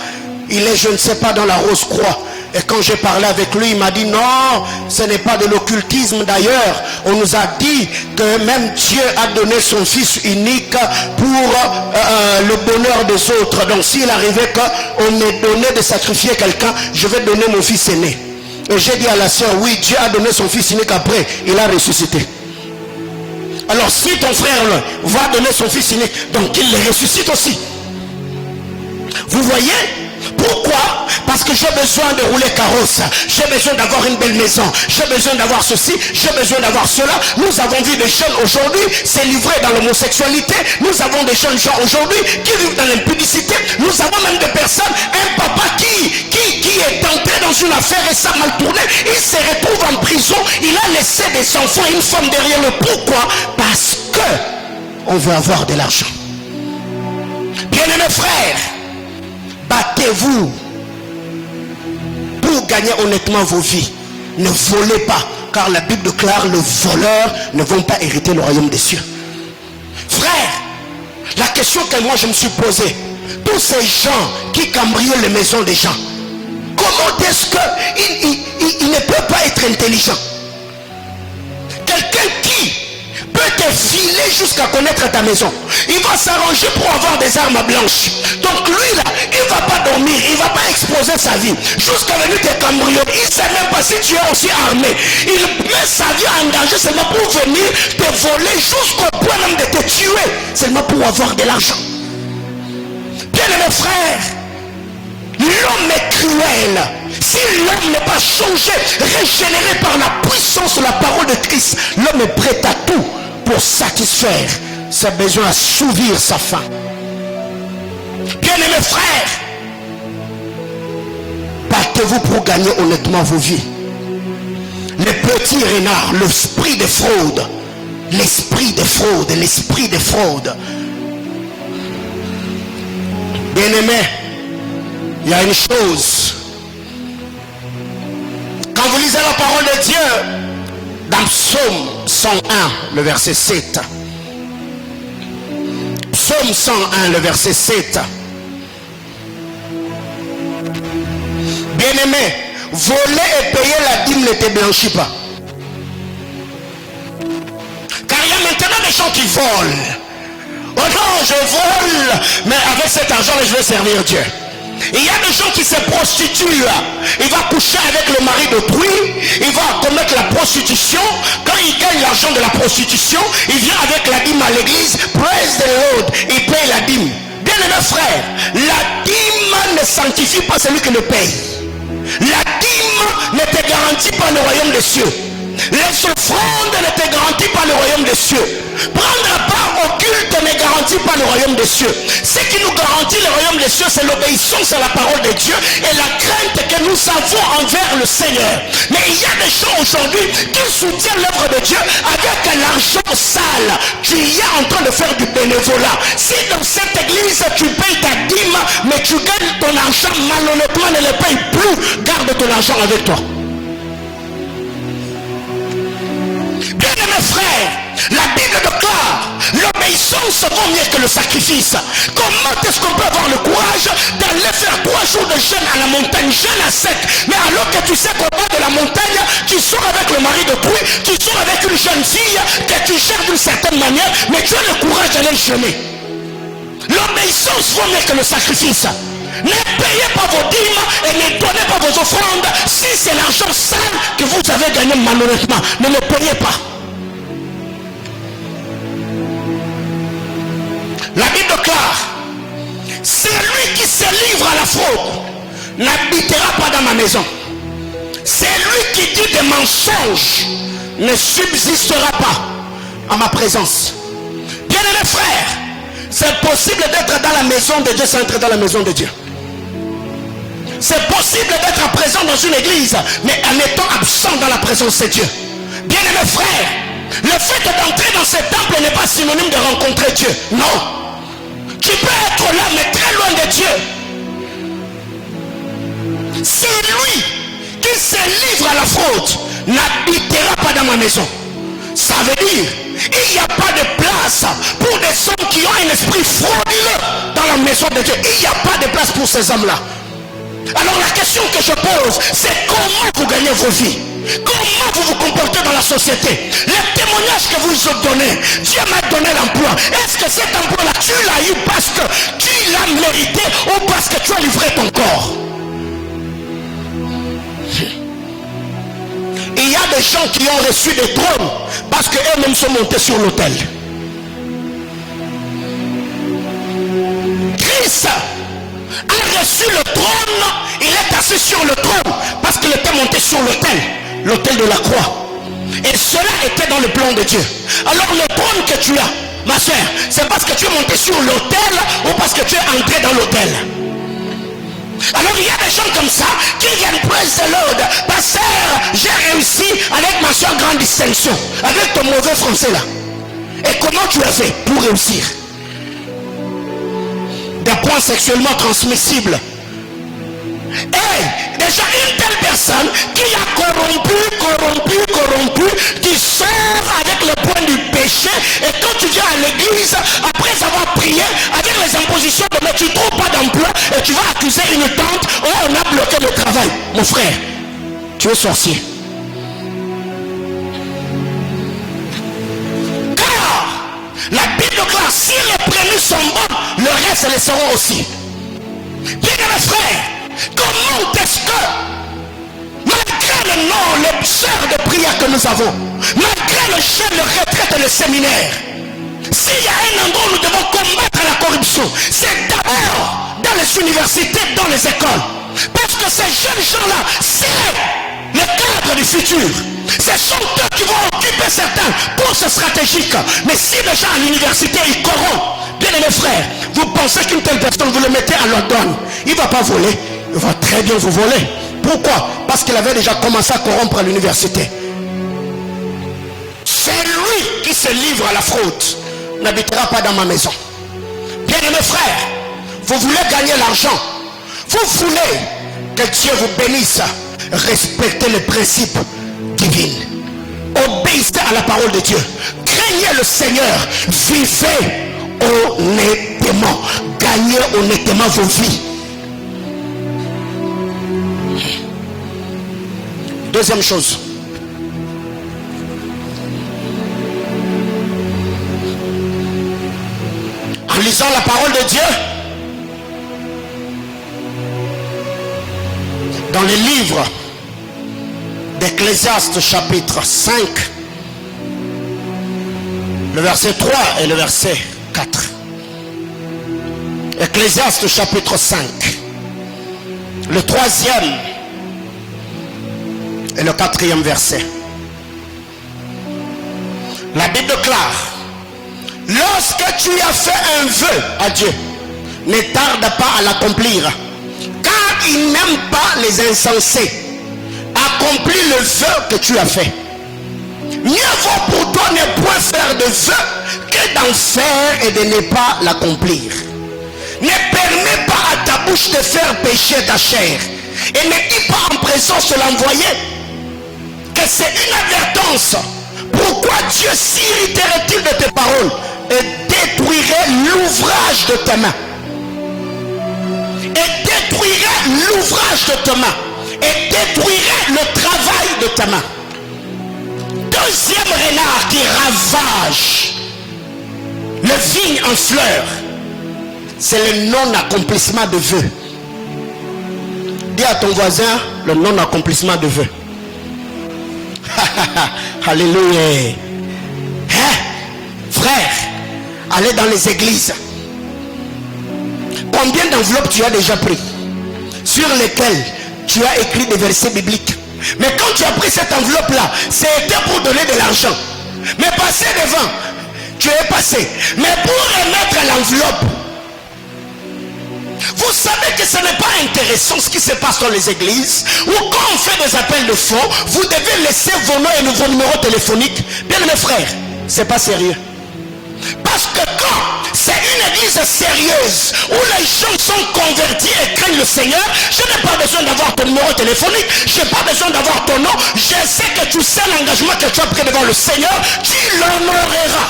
il est, je ne sais pas, dans la Rose-Croix. Et quand j'ai parlé avec lui, il m'a dit, non, ce n'est pas de l'occultisme. D'ailleurs, on nous a dit que même Dieu a donné son fils unique pour le bonheur des autres. Donc s'il arrivait qu'on me donnait de sacrifier quelqu'un, je vais donner mon fils aîné. Et j'ai dit à la sœur, oui, Dieu a donné son fils unique, après il a ressuscité. Alors si ton frère va donner son fils unique, donc il le ressuscite aussi. Vous voyez, Pourquoi? Parce que j'ai besoin de rouler carrosse, j'ai besoin d'avoir une belle maison, j'ai besoin d'avoir ceci, j'ai besoin d'avoir cela. Nous avons vu des jeunes aujourd'hui se livrer dans l'homosexualité. Nous avons des jeunes gens aujourd'hui qui vivent dans l'impudicité. Nous avons même des personnes, un papa qui est entré dans une affaire et ça a mal tourné. Il se retrouve en prison, il a laissé des enfants et une femme derrière le. Pourquoi? Parce que on veut avoir de l'argent. Bien-aimés frères, battez-vous pour gagner honnêtement vos vies. Ne volez pas, car la Bible déclare les voleurs ne vont pas hériter le royaume des cieux. Frère, la question que moi je me suis posée, tous ces gens qui cambriolent les maisons des gens, comment est-ce qu'il ne peut pas être intelligent? Quelqu'un qui peut te filer jusqu'à connaître ta maison, il va s'arranger pour avoir des armes blanches. Donc lui là, il ne va pas dormir, il ne va pas exposer sa vie jusqu'à venir te cambrioler. Il ne sait même pas si tu es aussi armé. Il met sa vie en danger seulement pour venir te voler jusqu'au point même de te tuer, seulement pour avoir de l'argent. Bien mes frères, l'homme est cruel. Si l'homme n'est pas changé, régénéré par la puissance de la parole de Christ, l'homme est prêt à tout pour satisfaire ses besoins, assouvir sa faim. Bien-aimés frères, battez-vous pour gagner honnêtement vos vies. Les petits renards, l'esprit de fraude, l'esprit de fraude, l'esprit de fraude. Bien-aimés, il y a une chose. Quand vous lisez la parole de Dieu, dans Psaume 101, le verset 7. Psaume 101, le verset 7. Bien-aimé, voler et payer la dîme ne te blanchit pas. Car il y a maintenant des gens qui volent. Oh non, je vole, mais avec cet argent, je vais servir Dieu. Il y a des gens qui se prostituent. Il va coucher avec le mari d'autrui. Il va commettre la prostitution. Quand il gagne l'argent de la prostitution, il vient avec la dîme à l'église. Praise the Lord. Il paye la dîme. Bien aimés frères, la dîme ne sanctifie pas celui qui le paye. La dîme ne te garantit pas le royaume des cieux. Les offrandes ne te garantissent pas le royaume des cieux. Prendre part au culte ne garantit pas le royaume des cieux. Ce qui nous garantit le royaume des cieux, c'est l'obéissance à la parole de Dieu et la crainte que nous avons envers le Seigneur. Mais il y a des gens aujourd'hui qui soutiennent l'œuvre de Dieu avec l'argent sale. Tu y es en train de faire du bénévolat. Si dans cette église tu payes ta dîme, mais tu gagnes ton argent malhonnêtement, ne le paye plus, garde ton argent avec toi. Bien-aimés frères, la Bible déclare l'obéissance vaut mieux que le sacrifice. Comment est-ce qu'on peut avoir le courage d'aller faire 3 jours de jeûne à la montagne, jeûne à sec, mais alors que tu sais qu'au bas de la montagne, tu sors avec le mari d'autrui, tu sors avec une jeune fille que tu gères d'une certaine manière, mais tu as le courage d'aller jeûner. L'obéissance vaut mieux que le sacrifice. Ne payez pas vos dîmes et ne donnez pas vos offrandes si c'est l'argent sale que vous avez gagné malhonnêtement. Ne le payez pas. La Bible déclare, celui qui se livre à la fraude n'habitera pas dans ma maison. Celui qui dit des mensonges ne subsistera pas en ma présence. Bien-aimés frères, c'est possible d'être dans la maison de Dieu sans être dans la maison de Dieu. C'est possible d'être présent dans une église, mais en étant absent dans la présence de Dieu. Bien-aimés frères, le fait d'entrer dans ce temple n'est pas synonyme de rencontrer Dieu. Non. Tu peux être là, mais très loin de Dieu. Celui qui se livre à la fraude n'habitera pas dans ma maison. Ça veut dire, il n'y a pas de place pour des hommes qui ont un esprit frauduleux dans la maison de Dieu. Il n'y a pas de place pour ces hommes-là. Alors la question que je pose, c'est comment vous gagnez vos vies? Comment vous vous comportez dans la société? Les témoignages que vous ont donnés, Dieu m'a donné l'emploi. Est-ce que cet emploi-là, tu l'as eu parce que tu l'as mérité ou parce que tu as livré ton corps? Il y a des gens qui ont reçu des trônes parce qu'eux-mêmes sont montés sur l'autel. Christ a reçu le trône assis sur le trône parce qu'il était monté sur l'autel de la croix. Et cela était dans le plan de Dieu. Alors le trône que tu as, ma soeur, c'est parce que tu es monté sur l'autel ou parce que tu es entré dans l'autel? Alors il y a des gens comme ça qui viennent praise the Lord. Pasteur, j'ai réussi avec ma soeur, grande distinction, avec ton mauvais français là. Et comment tu as fait pour réussir? Des points sexuellement transmissibles. Et déjà une telle personne qui a corrompu, qui sort avec le point du péché, et quand tu viens à l'église, après avoir prié, avec les impositions de mais tu ne trouves pas d'emploi, et tu vas accuser une tante, oh on a bloqué le travail. Mon frère, tu es sorcier. Car la Bible déclare, si les prémices sont bonnes, le reste les seront aussi. Bien mes frères, comment est-ce que, malgré le nom, les sœurs de prière que nous avons, malgré le chef de retraite et le séminaire, s'il y a un endroit où nous devons combattre la corruption, c'est d'abord dans les universités, dans les écoles. Parce que ces jeunes gens-là, c'est le cadre du futur. Ce sont eux qui vont occuper certains postes stratégiques. Mais si les gens à l'université, ils corrompent, bien mes frères, vous pensez qu'une telle personne, vous le mettez à London, il ne va pas voler. Il va très bien vous voler. Pourquoi? Parce qu'il avait déjà commencé à corrompre à l'université. C'est lui qui se livre à la fraude. N'habitera pas dans ma maison. Bien mes frères, vous voulez gagner l'argent, vous voulez que Dieu vous bénisse, respectez les principes divins, obéissez à la parole de Dieu, craignez le Seigneur, vivez honnêtement, gagnez honnêtement vos vies. Deuxième chose, en lisant la parole de Dieu dans les livres d'Ecclésiaste chapitre 5, le verset 3 et le verset 4. Ecclésiaste chapitre 5, le 3e et le 4e verset. La Bible déclare: lorsque tu as fait un vœu à Dieu, ne tarde pas à l'accomplir, car il n'aime pas les insensés. Accomplis le vœu que tu as fait. Mieux vaut pour toi ne point faire de vœu que d'en faire et de ne pas l'accomplir. Ne permets pas à ta bouche de faire pécher ta chair, et ne dis pas en présence de l'envoyé que c'est une advertence. Pourquoi Dieu s'irriterait-il de tes paroles et détruirait l'ouvrage de tes mains? Et détruirait l'ouvrage de tes mains. Et détruirait le travail de ta main. Deuxième renard qui ravage le vigne en fleurs, c'est le non-accomplissement de vœux. Dis à ton voisin le non-accomplissement de vœux. Alléluia. Hein? Frère, allez dans les églises. Combien d'enveloppes tu as déjà pris sur lesquelles tu as écrit des versets bibliques? Mais quand tu as pris cette enveloppe là, c'était pour donner de l'argent. Mais passer devant, tu es passé. Mais pour remettre l'enveloppe, vous savez que ce n'est pas intéressant ce qui se passe dans les églises, où quand on fait des appels de fonds, vous devez laisser vos noms et vos numéros téléphoniques. Bien mes frères, c'est pas sérieux. Parce que quand c'est une église sérieuse, où les gens sont convertis et craignent le Seigneur, je n'ai pas besoin d'avoir ton numéro téléphonique, je n'ai pas besoin d'avoir ton nom, je sais que tu sais l'engagement que tu as pris devant le Seigneur, tu l'honoreras.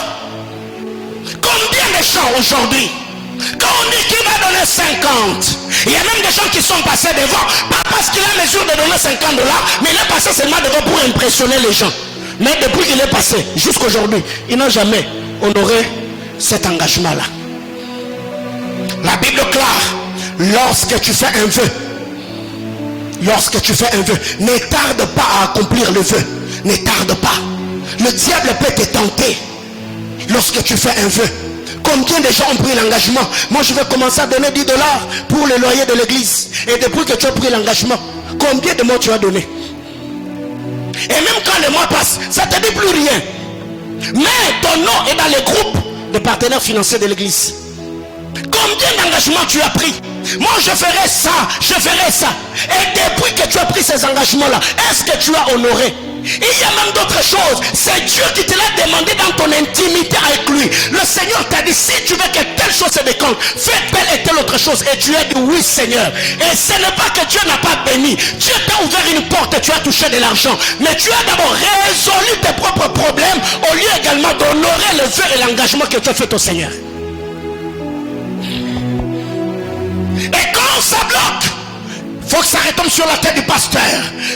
Combien de gens aujourd'hui, quand on dit qu'il va donner 50, il y a même des gens qui sont passés devant, pas parce qu'il a mesure de donner 50 $, mais il est passé seulement devant pour impressionner les gens. Mais depuis qu'il est passé, jusqu'aujourd'hui, il n'a jamais honoré cet engagement-là. La Bible déclare, lorsque tu fais un vœu, ne tarde pas à accomplir le vœu. Ne tarde pas. Le diable peut te tenter lorsque tu fais un vœu. Combien de gens ont pris l'engagement? Moi, je vais commencer à donner 10 dollars pour le loyer de l'église. Et depuis que tu as pris l'engagement, combien de mois tu as donné? Et même quand le mois passe, ça ne te dit plus rien. Mais ton nom est dans les groupes de partenaires financiers de l'église. Combien d'engagements tu as pris? Moi, je ferai ça, je ferai ça. Et depuis que tu as pris ces engagements-là, est-ce que tu as honoré? Il y a même d'autres choses. C'est Dieu qui te l'a demandé dans ton intimité avec lui. Le Seigneur t'a dit, si tu veux que telle chose se décompte, fais telle et telle autre chose. Et tu as dit oui, Seigneur. Et ce n'est pas que Dieu n'a pas béni. Dieu t'a ouvert une porte et tu as touché de l'argent. Mais tu as d'abord résolu tes propres problèmes au lieu également d'honorer le vœu et l'engagement que tu as fait au Seigneur. Et quand ça bloque, il faut que ça retombe sur la tête du pasteur.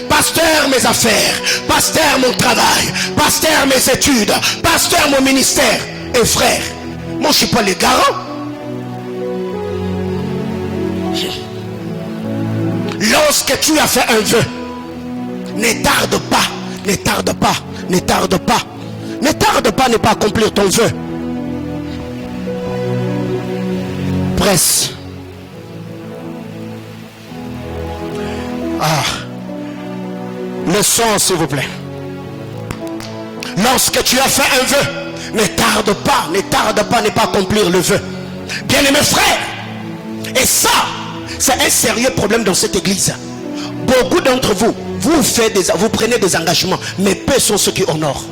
Pasteur, mes affaires. Pasteur, mon travail. Pasteur, mes études. Pasteur, mon ministère. Et frère, moi je ne suis pas le garant. Lorsque tu as fait un vœu, ne tarde pas, ne tarde pas, ne tarde pas. Ne tarde pas à ne pas accomplir ton vœu. Presse. Le son, s'il vous plaît. Lorsque tu as fait un vœu, ne tarde pas à ne pas accomplir le vœu. Bien-aimés frères, et ça, c'est un sérieux problème dans cette église. Beaucoup d'entre vous, vous prenez des engagements, mais peu sont ceux qui honorent.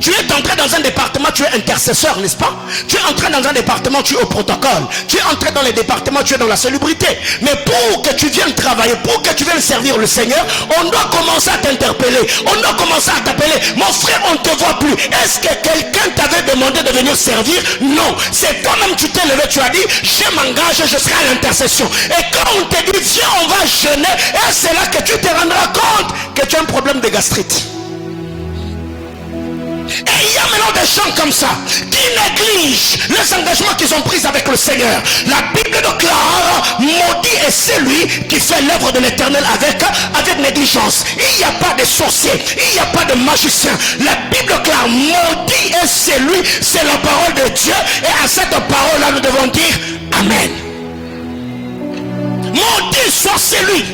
Tu es entré dans un département, tu es intercesseur, n'est-ce pas? Tu es entré dans un département, tu es au protocole. Tu es entré dans les départements, tu es dans la salubrité. Mais pour que tu viennes travailler, pour que tu viennes servir le Seigneur, on doit commencer à t'interpeller. On doit commencer à t'appeler. Mon frère, on ne te voit plus. Est-ce que quelqu'un t'avait demandé de venir servir? Non. C'est toi-même, tu t'es levé, tu as dit, je m'engage, je serai à l'intercession. Et quand on te dit, viens, on va jeûner, et c'est là que tu te rendras compte que tu as un problème de gastrite. Et il y a maintenant des gens comme ça qui négligent les engagements qu'ils ont pris avec le Seigneur. La Bible déclare, maudit est celui qui fait l'œuvre de l'Éternel avec négligence. Il n'y a pas de sorcier, il n'y a pas de magicien. La Bible déclare, maudit est celui, c'est la parole de Dieu. Et à cette parole-là, nous devons dire Amen. Maudit soit celui.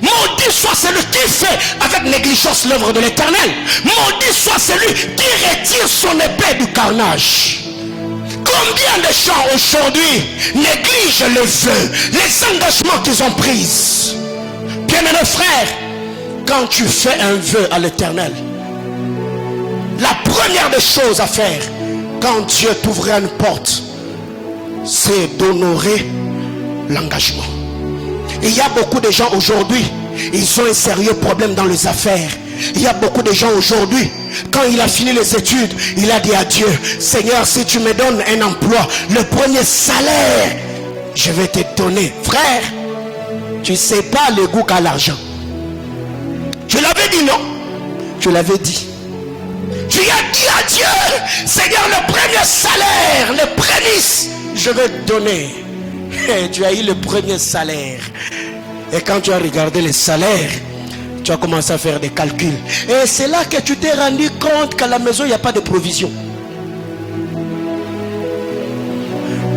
Maudit soit celui qui fait avec négligence l'œuvre de l'Éternel. Maudit soit celui qui retire son épée du carnage. Combien de gens aujourd'hui négligent le vœu, les engagements qu'ils ont pris? Bien-aimés frères, quand tu fais un vœu à l'Éternel, la première des choses à faire, quand Dieu t'ouvrira une porte, c'est d'honorer l'engagement. Il y a beaucoup de gens aujourd'hui, ils ont un sérieux problème dans les affaires. Il y a beaucoup de gens aujourd'hui, quand il a fini les études, il a dit à Dieu, Seigneur, si tu me donnes un emploi, le premier salaire, je vais te donner. Frère, tu ne sais pas le goût qu'a l'argent. Tu l'avais dit, non? Tu l'avais dit. Tu as dit à Dieu, Seigneur, le premier salaire, le prémices, je vais te donner. Et tu as eu le premier salaire. Et quand tu as regardé les salaires, tu as commencé à faire des calculs. Et c'est là que tu t'es rendu compte qu'à la maison, il n'y a pas de provision.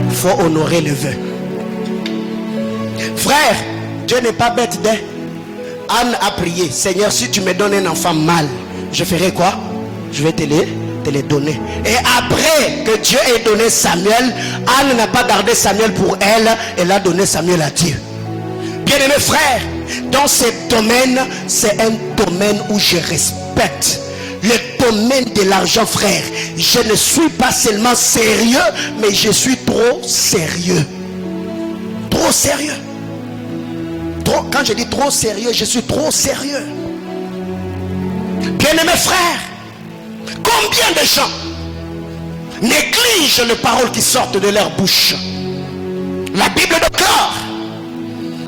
Il faut honorer le vœu. Frère, Dieu n'est pas bête. Anne a prié, Seigneur, si tu me donnes un enfant mâle, je ferai quoi? Je vais te les donner. Et après que Dieu ait donné Samuel, Anne n'a pas gardé Samuel pour elle, elle a donné Samuel à Dieu. Bien-aimés frères, dans ce domaine, c'est un domaine où je respecte. Le domaine de l'argent, frère, je ne suis pas seulement sérieux, mais je suis trop sérieux. Trop sérieux. Quand je dis trop sérieux, je suis trop sérieux. Bien-aimés frères, combien de gens négligent les paroles qui sortent de leur bouche? La Bible déclare,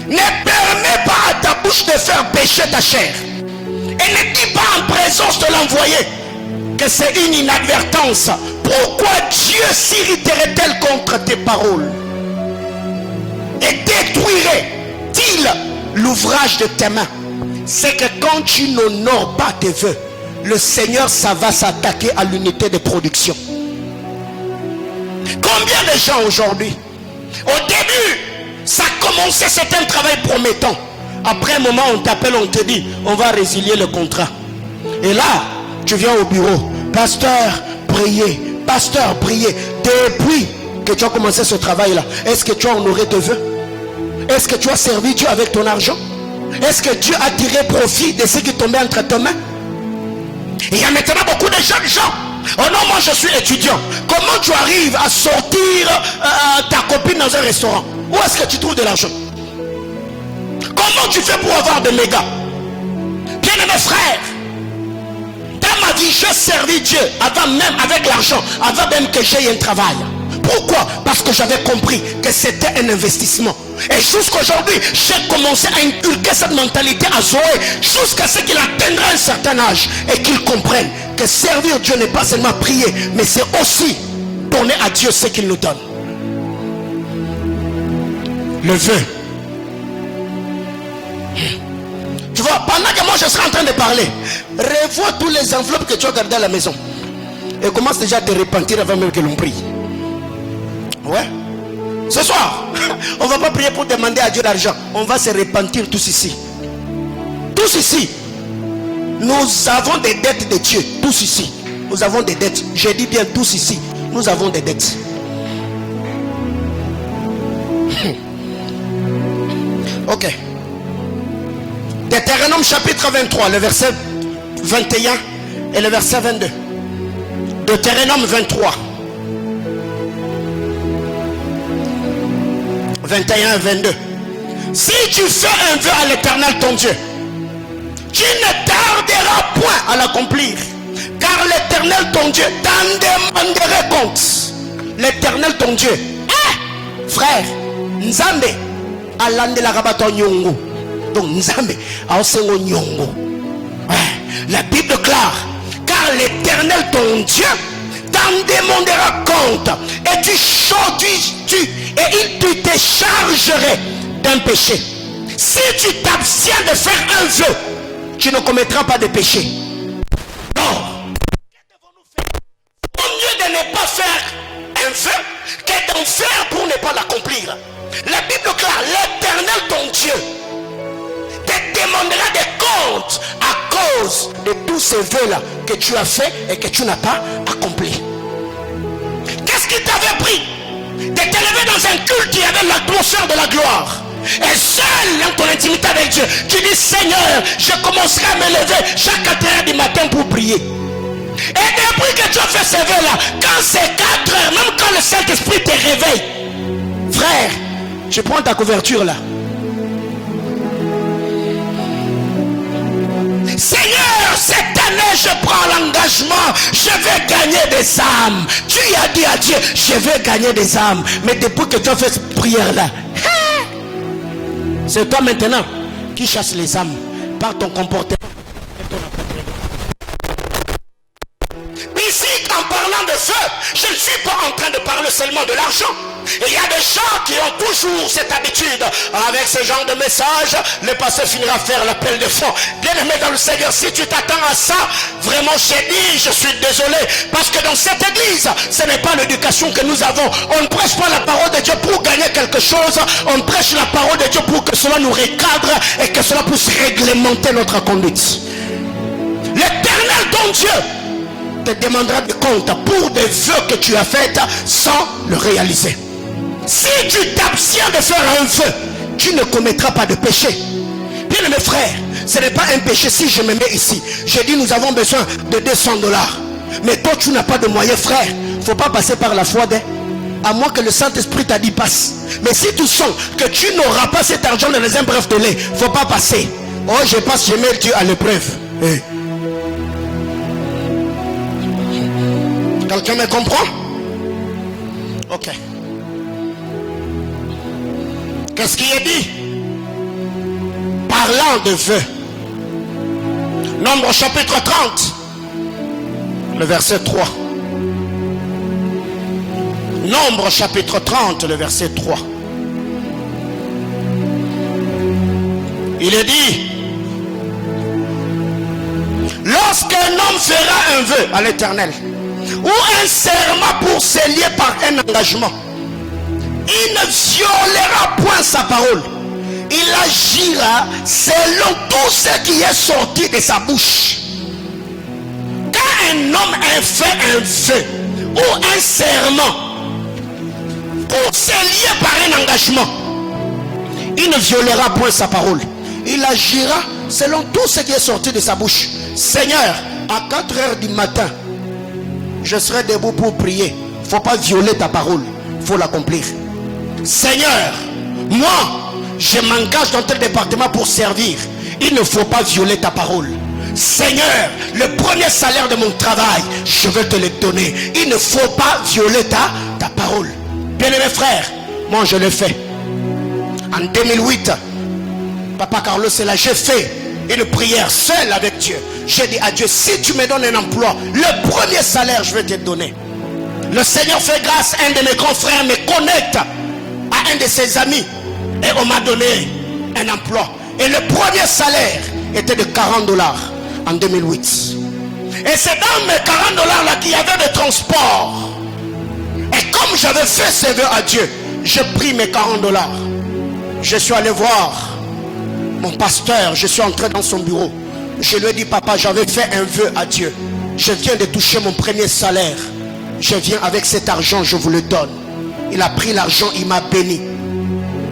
ne permets pas à ta bouche de faire pécher ta chair. Et ne dis pas en présence de l'envoyé que c'est une inadvertance. Pourquoi Dieu s'irriterait-elle contre tes paroles? Et détruirait-il l'ouvrage de tes mains? C'est que quand tu n'honores pas tes vœux, le Seigneur, ça va s'attaquer à l'unité de production. Combien de gens aujourd'hui, au début, ça commençait, c'était un travail promettant. Après un moment, on t'appelle, on te dit, on va résilier le contrat. Et là, tu viens au bureau. Pasteur, priez. Pasteur, priez. Depuis que tu as commencé ce travail-là, est-ce que tu as honoré tes vœux? Est-ce que tu as servi Dieu avec ton argent? Est-ce que Dieu a tiré profit de ce qui tombait entre tes mains? Il y a maintenant beaucoup de jeunes gens. Oh non, moi je suis étudiant. Comment tu arrives à sortir ta copine dans un restaurant? Où est-ce que tu trouves de l'argent? Comment tu fais pour avoir des mégas? Bien-aimés frères, dans ma vie, j'ai servi Dieu avant même, avec l'argent, avant même que j'aie un travail. Pourquoi? Parce que j'avais compris que c'était un investissement. Et jusqu'aujourd'hui, j'ai commencé à inculquer cette mentalité à Zoé, jusqu'à ce qu'il atteindra un certain âge et qu'il comprenne que servir Dieu n'est pas seulement prier, mais c'est aussi donner à Dieu ce qu'il nous donne. Le vœu. Tu vois, pendant que moi je serai en train de parler, revois tous les enveloppes que tu as gardées à la maison et commence déjà à te repentir avant même que l'on prie. Ouais. Ce soir, on ne va pas prier pour demander à Dieu l'argent. On va se repentir tous ici. Tous ici. Nous avons des dettes de Dieu. Tous ici. Nous avons des dettes. Je dis bien tous ici. Nous avons des dettes. Ok. Deutéronome chapitre 23, le verset 21 et le verset 22. Deutéronome 23. 21 et 22. Si tu fais un vœu à l'Éternel ton Dieu, tu ne tarderas point à l'accomplir, car l'Éternel ton Dieu t'en demanderait compte. L'Éternel ton Dieu, frère, Nzambe alande la rabato nyongo. Donc Nzambe aosengo nyongo. La Bible déclare, car l'Éternel ton Dieu t'en demandera compte, et tu te chargerais d'un péché. Si tu t'abstiens de faire un vœu, tu ne commettras pas de péché. Non. Que devons-nous faire? Au mieux de ne pas faire un vœu que d'en faire pour ne pas l'accomplir. La Bible déclare, l'Éternel ton Dieu te demandera des comptes à cause de tous ces vœux-là que tu as fait et que tu n'as pas accompli. Qu'est-ce qui t'avait pris de t'élever dans un culte qui avait l'atmosphère de la gloire? Et seul dans ton intimité avec Dieu, tu dis, Seigneur, je commencerai à me lever chaque 4 heures du matin pour prier. Et depuis que tu as fait ces vœux-là, quand c'est 4 heures, même quand le Saint-Esprit te réveille, frère, je prends ta couverture là. Seigneur, cette année je prends l'engagement, je vais gagner des âmes. Tu as dit à Dieu, je vais gagner des âmes. Mais depuis que tu as fait cette prière là, c'est toi maintenant qui chasse les âmes par ton comportement et ton accompagnement. Ici, en parlant de feu, je ne suis pas en train de parler seulement de l'argent. Il y a des gens qui ont toujours cette habitude. Avec ce genre de message, le pasteur finira faire l'appel de fond. Bien aimé dans le Seigneur, si tu t'attends à ça, vraiment j'ai dit, je suis désolé. Parce que dans cette église, ce n'est pas l'éducation que nous avons. On ne prêche pas la parole de Dieu pour gagner quelque chose. On prêche la parole de Dieu pour que cela nous recadre et que cela puisse réglementer notre conduite. L'Éternel ton Dieu te demandera des comptes pour des vœux que tu as faits sans le réaliser. Si tu t'abstiens de faire un vœu, tu ne commettras pas de péché. Bien mes frères, ce n'est pas un péché si je me mets ici. J'ai dit nous avons besoin de $200. Mais toi tu n'as pas de moyens, frère. Il ne faut pas passer par la foi à moins que le Saint-Esprit t'a dit passe. Mais si tu sens que tu n'auras pas cet argent dans les épreuves de lait, il ne faut pas passer. Oh je passe, je mets Dieu à l'épreuve. Quelqu'un me comprend? Ok. Qu'est-ce qui est dit? Parlant de vœux. Nombre chapitre 30. Le verset 3. Nombre chapitre 30, le verset 3. Il est dit, lorsqu'un homme fera un vœu à l'Éternel, ou un serment pour se lier par un engagement, il ne violera point sa parole. Il agira selon tout ce qui est sorti de sa bouche. Quand un homme a fait un vœu ou un serment pour se lier par un engagement, il ne violera point sa parole. Il agira selon tout ce qui est sorti de sa bouche. Seigneur, à 4 heures du matin, je serai debout pour prier. Il ne faut pas violer ta parole, il faut l'accomplir. Seigneur, moi, je m'engage dans tel département pour servir. Il ne faut pas violer ta parole. Seigneur, le premier salaire de mon travail, je veux te le donner. Il ne faut pas violer ta parole. Bien-aimés frères, moi je l'ai fait. En 2008, Papa Carlos est là, j'ai fait une prière seule avec Dieu. J'ai dit à Dieu, si tu me donnes un emploi, le premier salaire je vais te donner. Le Seigneur fait grâce, un de mes grands frères me connecte à un de ses amis et on m'a donné un emploi. Et le premier salaire était de $40 en 2008. Et c'est dans mes $40 là qu'il y avait des transports. Et comme j'avais fait ce vœu à Dieu, j'ai pris mes $40. Je suis allé voir mon pasteur, je suis entré dans son bureau. Je lui ai dit, papa, j'avais fait un vœu à Dieu. Je viens de toucher mon premier salaire. Je viens avec cet argent, je vous le donne. Il a pris l'argent, il m'a béni.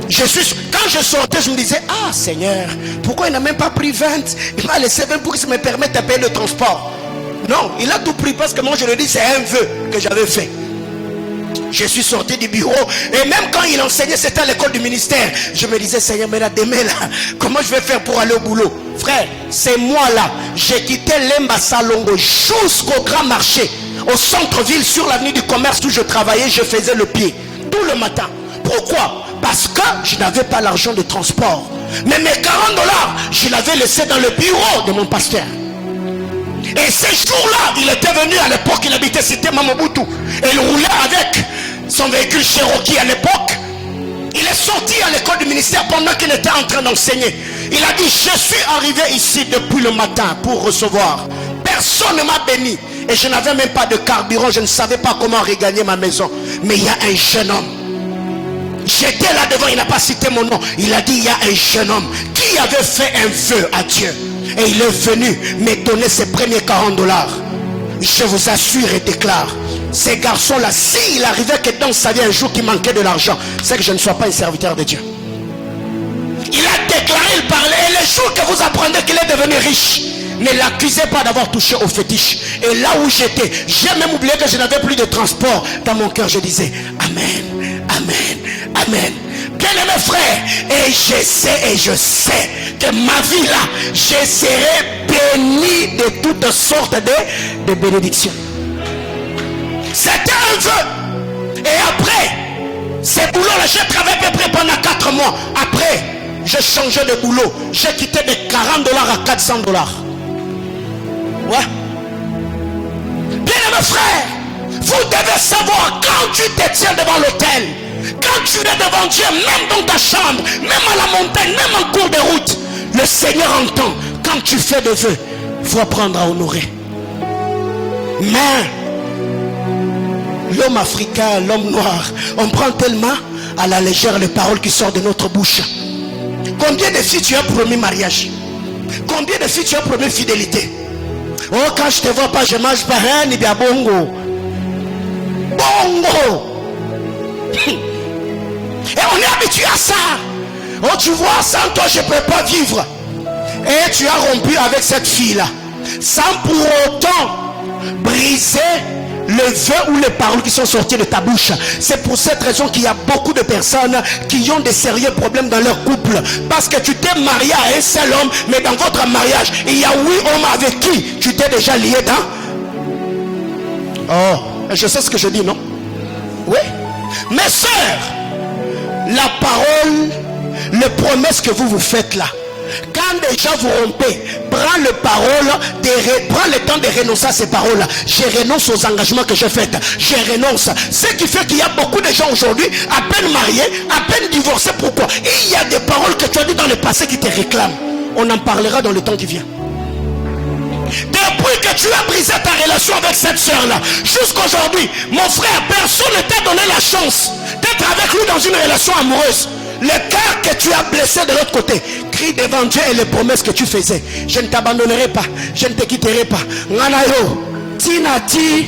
Quand je sortais, je me disais, ah Seigneur, pourquoi il n'a même pas pris 20? Il m'a laissé 20 pour qu'il me permette de payer le transport. Non, il a tout pris parce que moi je lui ai dit, c'est un vœu que j'avais fait. Je suis sorti du bureau et même quand il enseignait, c'était à l'école du ministère. Je me disais, Seigneur, mais là, demain là, comment je vais faire pour aller au boulot? Frère, c'est moi là, j'ai quitté Lemba Salongo jusqu'au grand marché, au centre-ville, sur l'avenue du commerce où je travaillais, je faisais le pied, tout le matin. Pourquoi? Parce que je n'avais pas l'argent de transport. Mais mes $40, je l'avais laissé dans le bureau de mon pasteur. Et ces jours-là, il était venu à l'époque, il habitait cité Mamobutu. Et il roulait avec son véhicule Cherokee à l'époque. Il est sorti à l'école du ministère pendant qu'il était en train d'enseigner. Il a dit, je suis arrivé ici depuis le matin pour recevoir. Personne ne m'a béni. Et je n'avais même pas de carburant, je ne savais pas comment regagner ma maison. Mais il y a un jeune homme. J'étais là devant, il n'a pas cité mon nom. Il a dit, il y a un jeune homme qui avait fait un vœu à Dieu. Et il est venu me donner ses premiers $40. Je vous assure et déclare, ces garçons-là, s'il arrivait que dans sa vie un jour qu'il manquait de l'argent, c'est que je ne sois pas un serviteur de Dieu. Il a déclaré, il parlait, et les jours que vous apprendrez qu'il est devenu riche, ne l'accusez pas d'avoir touché au fétiche. Et là où j'étais, j'ai même oublié que je n'avais plus de transport. Dans mon cœur, je disais, Amen, Amen, Amen. Bien-aimés frères, et je sais que ma vie là, je serai béni de toutes sortes de bénédictions. C'était un vœu. Et après, ces boulots-là, j'ai travaillé à peu près pendant 4 mois. Après, j'ai changé de boulot. J'ai quitté de $40 à $400. Ouais. Bien-aimés frères, vous devez savoir, quand tu te tiens devant l'autel, quand tu es devant Dieu, même dans ta chambre, même à la montagne, même en cours de route, le Seigneur entend. Quand tu fais des vœux, il faut apprendre à honorer. Mais l'homme africain, l'homme noir, on prend tellement à la légère les paroles qui sortent de notre bouche. Combien de filles tu as promis mariage? Combien de filles tu as promis fidélité? Oh, quand je te vois pas, je mange pas rien, ni bien bongo. Bongo. Et on est habitué à ça. Oh, tu vois, sans toi je ne peux pas vivre. Et tu as rompu avec cette fille-là, sans pour autant briser le vœu ou les paroles qui sont sorties de ta bouche. C'est pour cette raison qu'il y a beaucoup de personnes qui ont des sérieux problèmes dans leur couple. Parce que tu t'es marié à un seul homme, mais dans votre mariage, il y a 8 hommes avec qui tu t'es déjà lié dans... Oh, je sais ce que je dis, non? Oui. Mes sœurs, la parole, les promesses que vous vous faites là, quand déjà vous rompez, prends le temps de renoncer à ces paroles. Je renonce aux engagements que j'ai faits. Je renonce. Ce qui fait qu'il y a beaucoup de gens aujourd'hui, à peine mariés, à peine divorcés. Pourquoi? Il y a des paroles que tu as dit dans le passé qui te réclament. On en parlera dans le temps qui vient. Depuis Depuis que tu as brisé ta relation avec cette soeur-là, jusqu'aujourd'hui, mon frère, personne ne t'a donné la chance d'être avec lui dans une relation amoureuse. Le cœur que tu as blessé de l'autre côté, crie devant Dieu et les promesses que tu faisais. Je ne t'abandonnerai pas, je ne te quitterai pas. Nganayo, Tinati,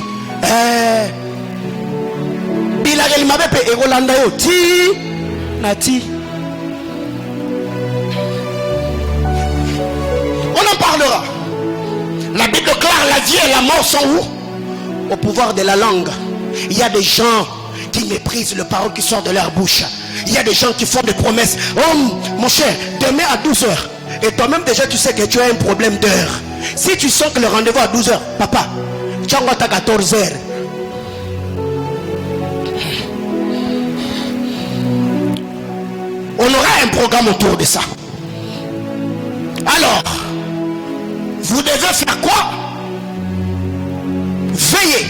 Bilagel Mabepe et Rolandayo, Tinati. On en parlera. La Bible déclare la vie et la mort sont où? Au pouvoir de la langue. Il y a des gens qui méprisent les paroles qui sortent de leur bouche. Il y a des gens qui font des promesses. Oh mon cher, demain à 12h. Et toi-même déjà tu sais que tu as un problème d'heure. Si tu sens que le rendez-vous à 12h, papa, tu as à 14h. On aura un programme autour de ça. Alors, vous devez faire quoi? Veillez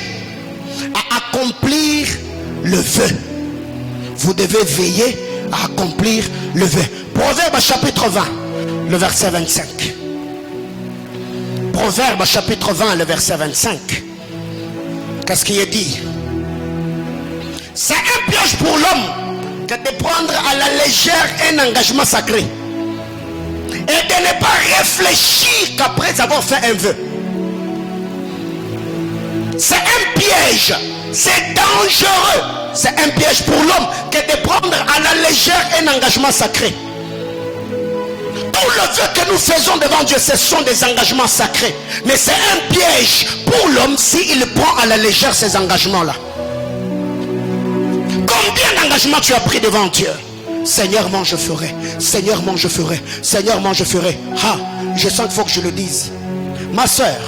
à accomplir le vœu. Vous devez veiller à accomplir le vœu. Proverbe chapitre 20, le verset 25. Proverbe chapitre 20, le verset 25. Qu'est-ce qui est dit? C'est un piège pour l'homme que de prendre à la légère un engagement sacré et de ne pas réfléchir qu'après avoir fait un vœu. C'est un piège, c'est dangereux. C'est un piège pour l'homme que de prendre à la légère un engagement sacré. Tout le vœu que nous faisons devant Dieu, ce sont des engagements sacrés. Mais c'est un piège pour l'homme s'il prend à la légère ces engagements-là. Combien d'engagements tu as pris devant Dieu? Seigneur, moi je ferai. Seigneur, moi je ferai. Seigneur, moi je ferai. Ah, je sens qu'il faut que je le dise. Ma soeur,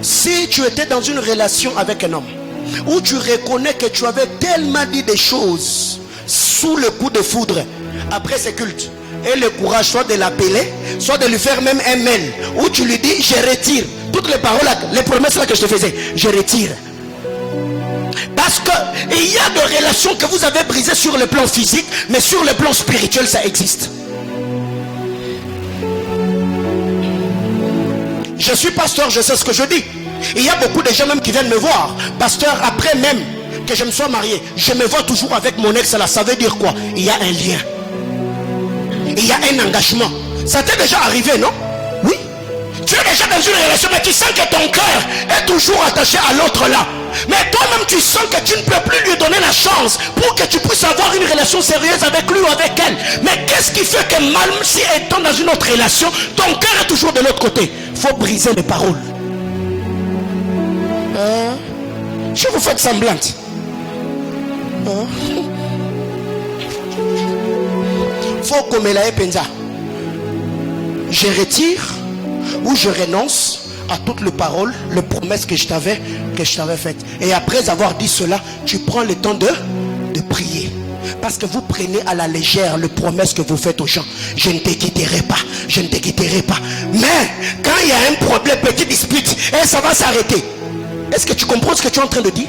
si tu étais dans une relation avec un homme où tu reconnais que tu avais tellement dit des choses sous le coup de foudre après ce culte, et le courage soit de l'appeler, soit de lui faire même un mail où tu lui dis je retire toutes les paroles, les promesses là que je te faisais, je retire. Parce qu'il y a des relations que vous avez brisées sur le plan physique, mais sur le plan spirituel ça existe. Je suis pasteur, je sais ce que je dis. Il y a beaucoup de gens même qui viennent me voir. Pasteur, après même que je me sois marié, je me vois toujours avec mon ex là. Ça veut dire quoi? Il y a un lien. Il y a un engagement. Ça t'est déjà arrivé, non? Oui. Tu es déjà dans une relation, mais tu sens que ton cœur est toujours attaché à l'autre là. Mais toi-même tu sens que tu ne peux plus lui donner la chance pour que tu puisses avoir une relation sérieuse avec lui ou avec elle. Mais qu'est-ce qui fait que même si étant dans une autre relation, ton cœur est toujours de l'autre côté? Il faut briser les paroles. Je vous fais semblante. Faut comme la penza. Je retire ou je renonce à toutes les paroles, les promesses que je t'avais faites. Et après avoir dit cela, tu prends le temps de prier. Parce que vous prenez à la légère les promesses que vous faites aux gens. Je ne te quitterai pas, je ne te quitterai pas. Mais quand il y a un problème, petite dispute, et ça va s'arrêter. Est-ce que tu comprends ce que tu es en train de dire?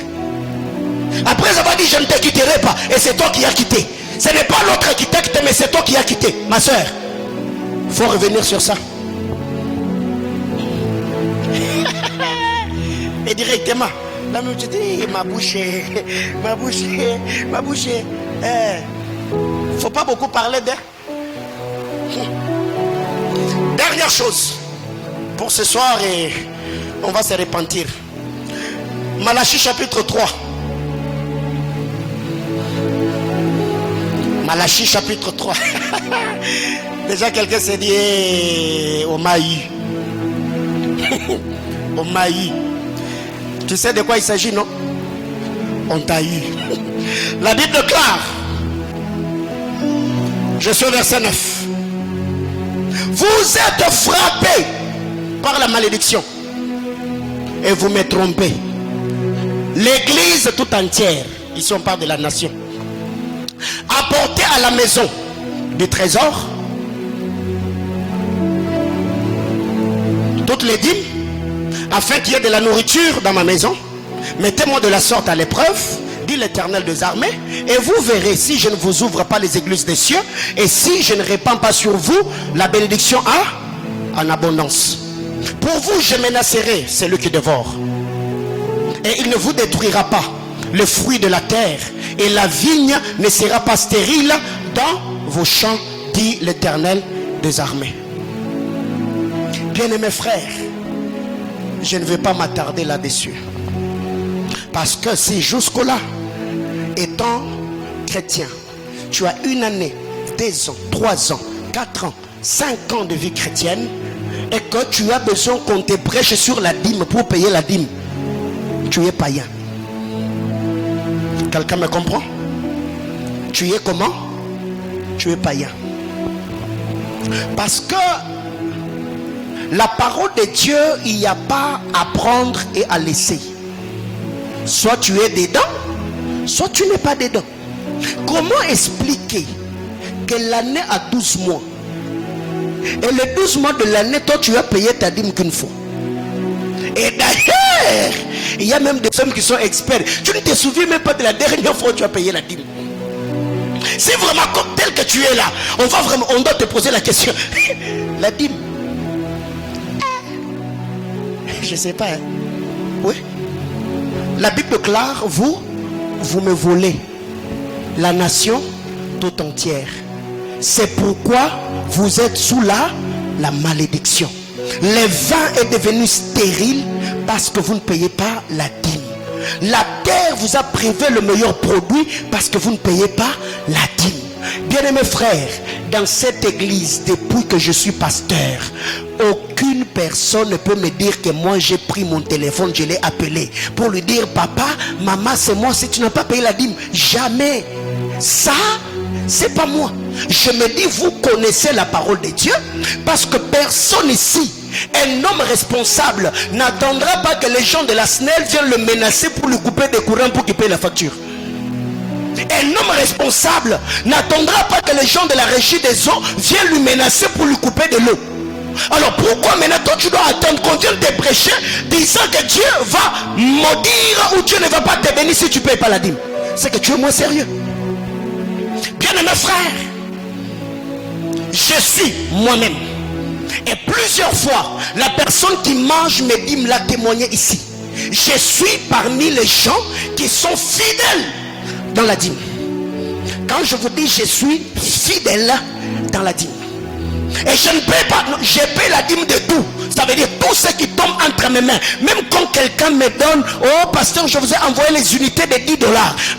Après avoir dit je ne te quitterai pas, et c'est toi qui as quitté. Ce n'est pas l'autre qui t'a quitté, mais c'est toi qui as quitté. Ma soeur, il faut revenir sur ça. Et directement, là même tu dis ma bouche. Faut pas beaucoup parler d'elle. Dernière chose pour ce soir et on va se repentir. Malachie chapitre 3. Malachie chapitre 3. Déjà quelqu'un s'est dit au maï. Au maï. Tu sais de quoi il s'agit, non? On t'a eu. La Bible déclare, je suis au verset 9. Vous êtes frappés par la malédiction et vous me trompez. L'église tout entière, ici on parle de la nation, apportez à la maison du trésor toutes les dîmes, afin qu'il y ait de la nourriture dans ma maison. Mettez-moi de la sorte à l'épreuve, dit l'Éternel des armées, et vous verrez si je ne vous ouvre pas les églises des cieux, et si je ne répands pas sur vous la bénédiction en abondance. Pour vous, je menacerai celui qui dévore. Et il ne vous détruira pas le fruit de la terre. Et la vigne ne sera pas stérile dans vos champs, dit l'Éternel des armées. Bien-aimés frères, je ne vais pas m'attarder là-dessus. Parce que si jusque-là, étant chrétien, tu as 1 année, 2 ans, 3 ans, 4 ans, 5 ans de vie chrétienne, et que tu as besoin qu'on te prêche sur la dîme pour payer la dîme, tu es païen. Quelqu'un me comprend? Tu es comment? Tu es païen. Parce que la parole de Dieu, il n'y a pas à prendre et à laisser. Soit tu es dedans, soit tu n'es pas dedans. Comment expliquer que l'année a 12 mois et les 12 mois de l'année, toi tu as payé ta dîme qu'une fois? Et d'ailleurs, il y a même des hommes qui sont experts. Tu ne te souviens même pas de la dernière fois où tu as payé la dîme. C'est vraiment comme tel que tu es là. On doit te poser la question. La dîme. Je ne sais pas. Hein? Oui. La Bible déclare, vous me volez la nation tout entière. C'est pourquoi vous êtes sous la malédiction. Le vin est devenu stérile parce que vous ne payez pas la dîme. La terre vous a privé le meilleur produit parce que vous ne payez pas la dîme. Bien-aimés frères, dans cette église, depuis que je suis pasteur, aucune personne ne peut me dire que moi j'ai pris mon téléphone, je l'ai appelé pour lui dire papa, maman, c'est moi, si tu n'as pas payé la dîme. Jamais. Ça, c'est pas moi. Je me dis, vous connaissez la parole de Dieu, parce que personne ici, un homme responsable, n'attendra pas que les gens de la SNEL viennent le menacer pour lui couper des courants pour qu'il paye la facture. Un homme responsable n'attendra pas que les gens de la régie des eaux viennent lui menacer pour lui couper de l'eau. Alors pourquoi maintenant toi tu dois attendre qu'on vienne te prêcher disant que Dieu va maudire ou Dieu ne va pas te bénir si tu ne payes pas la dîme? C'est que tu es moins sérieux. Bien-aimés frères, je suis moi-même, et plusieurs fois la personne qui mange mes dîmes l'a témoigné ici. Je suis parmi les gens qui sont fidèles dans la dîme. Quand je vous dis je suis fidèle dans la dîme, et je ne paye pas, non, je paye la dîme de tout. Ça veut dire tout ce qui tombe entre mes mains. Même quand quelqu'un me donne, oh pasteur, je vous ai envoyé les unités de $10.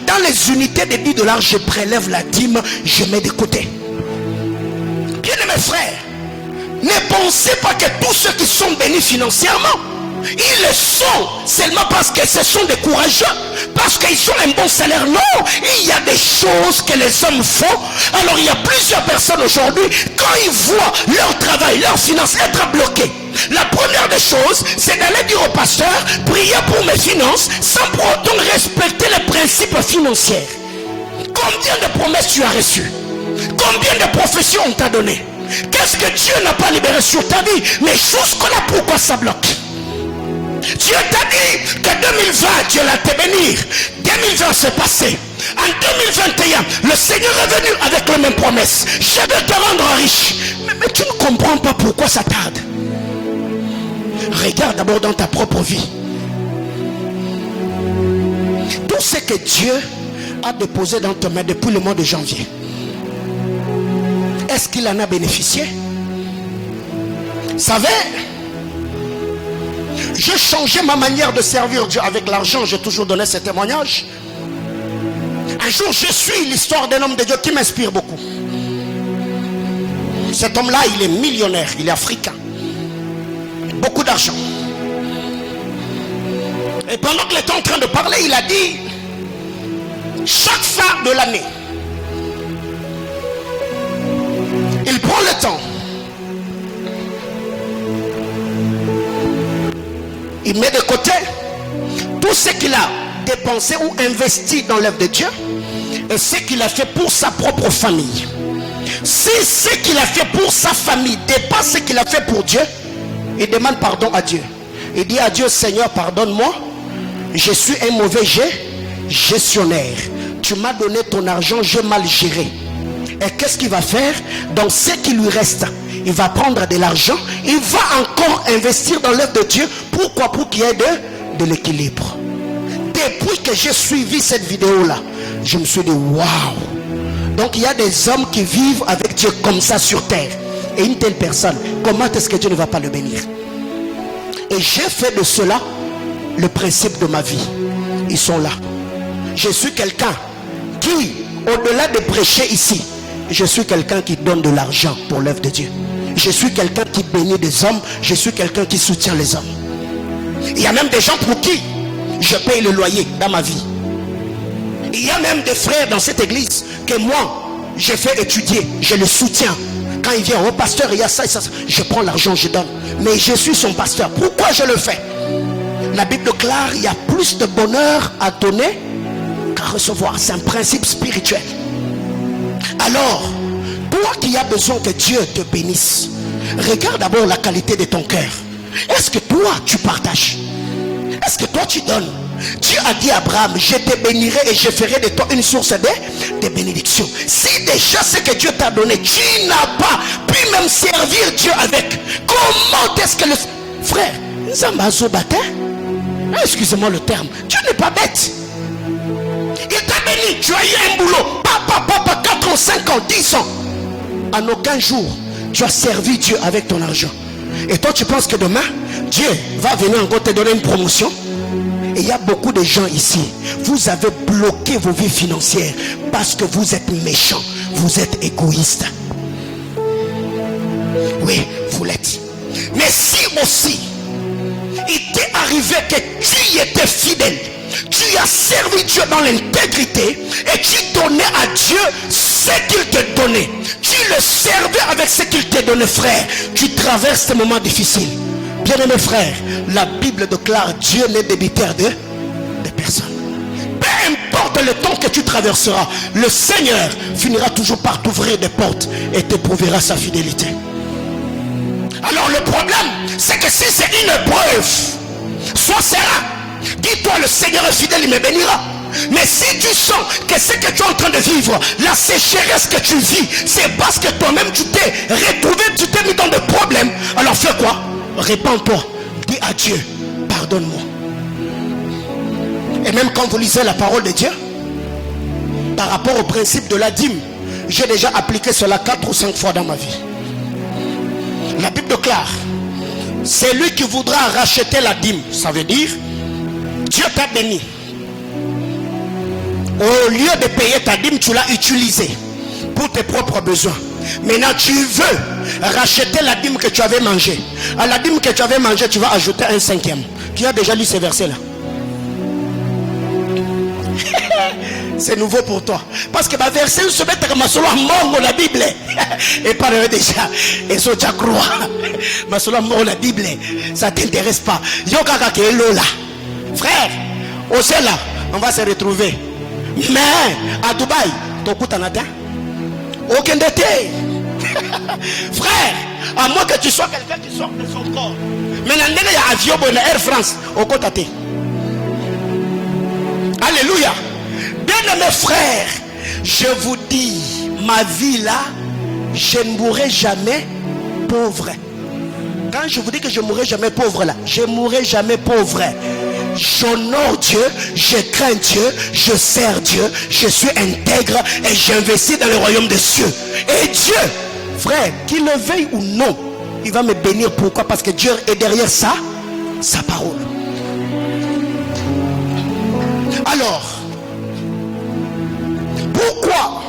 Dans les unités de $10, je prélève la dîme, je mets de côté. Bien aimés frères, ne pensez pas que tous ceux qui sont bénis financièrement, ils le sont seulement parce que ce sont des courageux, parce qu'ils ont un bon salaire. Non, il y a des choses que les hommes font. Alors il y a plusieurs personnes aujourd'hui, quand ils voient leur travail, leurs finances être bloquées, la première des choses, c'est d'aller dire au pasteur, priez pour mes finances, sans pour autant respecter les principes financiers. Combien de promesses tu as reçues? Combien de professions on t'a donné? Qu'est-ce que Dieu n'a pas libéré sur ta vie? Mais jusque-là, pourquoi ça bloque? Dieu t'a dit que 2020, Dieu l'a te bénir. 2020 s'est passé. En 2021, le Seigneur est venu avec les mêmes promesses. Je vais te rendre riche. Mais tu ne comprends pas pourquoi ça tarde. Regarde d'abord dans ta propre vie. Tout ce que Dieu a déposé dans tes mains depuis le mois de janvier, est-ce qu'il en a bénéficié? Vous savez, j'ai changé ma manière de servir Dieu avec l'argent. J'ai toujours donné ce témoignage. Un jour, je suis l'histoire d'un homme de Dieu qui m'inspire beaucoup. Cet homme-là, il est millionnaire, il est africain. Beaucoup d'argent. Et pendant qu'il était en train de parler, il a dit, chaque fin de l'année, il prend le temps, il met de côté tout ce qu'il a dépensé ou investi dans l'œuvre de Dieu et ce qu'il a fait pour sa propre famille. Si ce qu'il a fait pour sa famille dépasse ce qu'il a fait pour Dieu, il demande pardon à Dieu. Il dit à Dieu, Seigneur, pardonne-moi, je suis un mauvais gestionnaire. Tu m'as donné ton argent, j'ai mal géré. Et qu'est-ce qu'il va faire? Dans ce qui lui reste, il va prendre de l'argent, il va encore investir dans l'œuvre de Dieu. Pourquoi? Pour qu'il y ait de l'équilibre. Depuis que j'ai suivi cette vidéo-là, je me suis dit, waouh! Donc il y a des hommes qui vivent avec Dieu comme ça sur terre. Et une telle personne, comment est-ce que Dieu ne va pas le bénir? Et j'ai fait de cela le principe de ma vie. Ils sont là. Je suis quelqu'un qui, au-delà de prêcher ici, je suis quelqu'un qui donne de l'argent pour l'œuvre de Dieu. Je suis quelqu'un qui bénit des hommes. Je suis quelqu'un qui soutient les hommes. Il y a même des gens pour qui je paye le loyer dans ma vie. Il y a même des frères dans cette église que moi, je fais étudier. Je le soutiens. Quand il vient, oh pasteur, il y a ça et ça. Je prends l'argent, je donne. Mais je suis son pasteur. Pourquoi je le fais? La Bible déclare, il y a plus de bonheur à donner qu'à recevoir. C'est un principe spirituel. Alors, toi qui as besoin que Dieu te bénisse, regarde d'abord la qualité de ton cœur. Est-ce que toi tu partages? Est-ce que toi tu donnes? Dieu a dit à Abraham, je te bénirai et je ferai de toi une source de bénédiction. Si déjà ce que Dieu t'a donné, tu n'as pas pu même servir Dieu avec, comment est-ce que le frère Zambazo Batin, excusez-moi le terme, Dieu n'est pas bête. Il t'a béni, tu as eu un boulot, papa, 4 ans, 5 ans, 10 ans. En aucun jour, tu as servi Dieu avec ton argent. Et toi, tu penses que demain, Dieu va venir encore te donner une promotion? Et il y a beaucoup de gens ici, vous avez bloqué vos vies financières parce que vous êtes méchants, vous êtes égoïstes. Oui, vous l'êtes. Mais si aussi, il t'est arrivé que tu étais fidèle, tu as servi Dieu dans l'intégrité et tu donnais à Dieu ce qu'il te donnait, tu le servais avec ce qu'il te donnait, frère, tu traverses des moments difficiles. Bien-aimés frères, la Bible déclare Dieu n'est débiteur de personne. Peu importe le temps que tu traverseras, le Seigneur finira toujours par t'ouvrir des portes et te prouvera sa fidélité. Alors le problème, c'est que si c'est une épreuve, soit sera, dis-toi le Seigneur est fidèle, il me bénira. Mais si tu sens que ce que tu es en train de vivre, la sécheresse que tu vis, c'est parce que toi-même tu t'es retrouvé, tu t'es mis dans des problèmes, alors fais quoi? Répands-toi, dis à Dieu, pardonne-moi. Et même quand vous lisez la parole de Dieu, par rapport au principe de la dîme, j'ai déjà appliqué cela 4 ou 5 fois dans ma vie. La Bible déclare, c'est lui qui voudra racheter la dîme. Ça veut dire, Dieu t'a béni. Au lieu de payer ta dîme, tu l'as utilisé pour tes propres besoins. Maintenant tu veux racheter la dîme que tu avais mangée. À la dîme que tu avais mangée, tu vas ajouter un 5e. Qui a déjà lu ces versets là? C'est nouveau pour toi. Parce que ma verset se met à masolo mongo la Bible. Et pas déjà. Et so tu crois. Masolo mongo la Bible. Ça t'intéresse pas. Yo kaka ke lola. Frère, au là, on va se retrouver. Mais à Dubaï, Tokutanada. Aucun d'été. Frère, à moins que tu sois quelqu'un qui sort de son corps. Maintenant, il y a avion pour Air France au côté. Alléluia. Bien-aimés frères, je vous dis, ma vie là, je ne mourrai jamais pauvre. Quand je vous dis que je ne mourrai jamais pauvre là, je ne mourrai jamais pauvre. J'honore Dieu, je crains Dieu, je sers Dieu, je suis intègre et j'investis dans le royaume des cieux. Et Dieu, frère, qu'il le veuille ou non, il va me bénir. Pourquoi? Parce que Dieu est derrière sa parole. Alors, pourquoi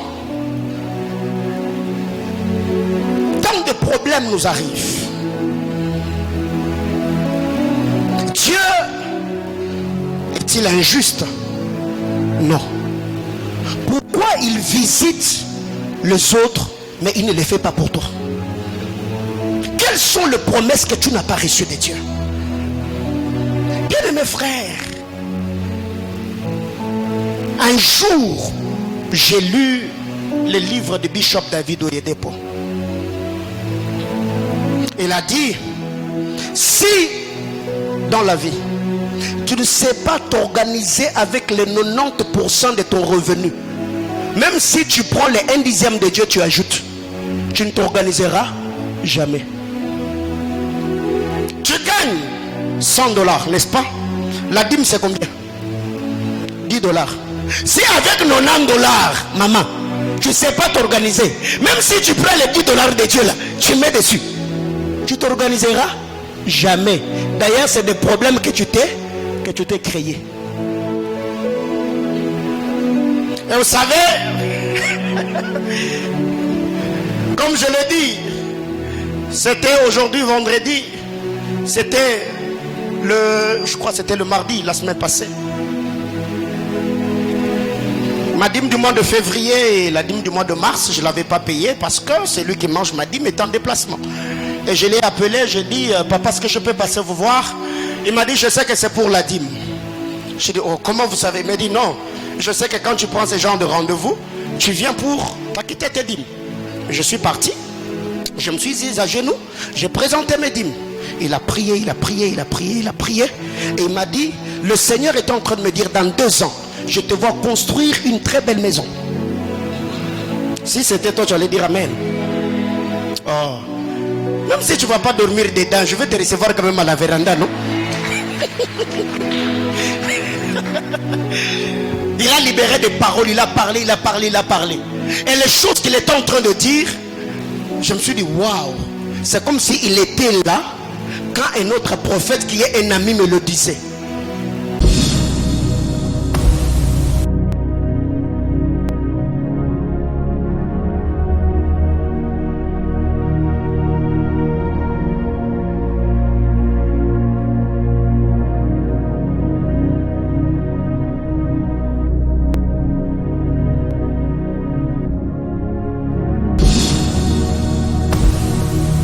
tant de problèmes nous arrivent? Dieu est-il injuste? Non. Pourquoi il visite les autres mais il ne les fait pas pour toi? Quelles sont les promesses que tu n'as pas reçues de Dieu? Bien-aimés frères, un jour j'ai lu le livre de Bishop David Oyedepo. Il a dit, si dans la vie tu ne sais pas t'organiser avec les 90% de ton revenu, Même si tu prends les 1/10 de Dieu, tu ajoutes, tu ne t'organiseras jamais. Tu gagnes $100, n'est-ce pas? La dîme c'est combien? $10. Si avec $90, maman, tu ne sais pas t'organiser, même si tu prends les $10 de Dieu là, tu mets dessus, tu t'organiseras jamais. D'ailleurs, c'est des problèmes que tu t'es créé. Et vous savez, comme je l'ai dit, c'était aujourd'hui vendredi, c'était je crois que c'était le mardi, la semaine passée. Ma dîme du mois de février et la dîme du mois de mars, je ne l'avais pas payée parce que celui qui mange ma dîme est en déplacement. Et je l'ai appelé, j'ai dit, papa, est-ce que je peux passer vous voir? Il m'a dit, je sais que c'est pour la dîme. J'ai dit, oh, comment vous savez? Il m'a dit, non, je sais que quand tu prends ce genre de rendez-vous, tu viens pour t'acquitter tes dîmes. Je suis parti, je me suis dit à genoux, j'ai présenté mes dîmes. Il a prié, il a prié, il a prié, il a prié. Et il m'a dit, le Seigneur est en train de me dire, dans 2 ans, je te vois construire une très belle maison. Si c'était toi, tu allais dire amen. Oh. Même si tu ne vas pas dormir dedans, je vais te recevoir quand même à la véranda, non? Il a libéré des paroles, il a parlé, il a parlé, il a parlé. Et les choses qu'il était en train de dire, je me suis dit, waouh, c'est comme s'il était là quand un autre prophète qui est un ami me le disait.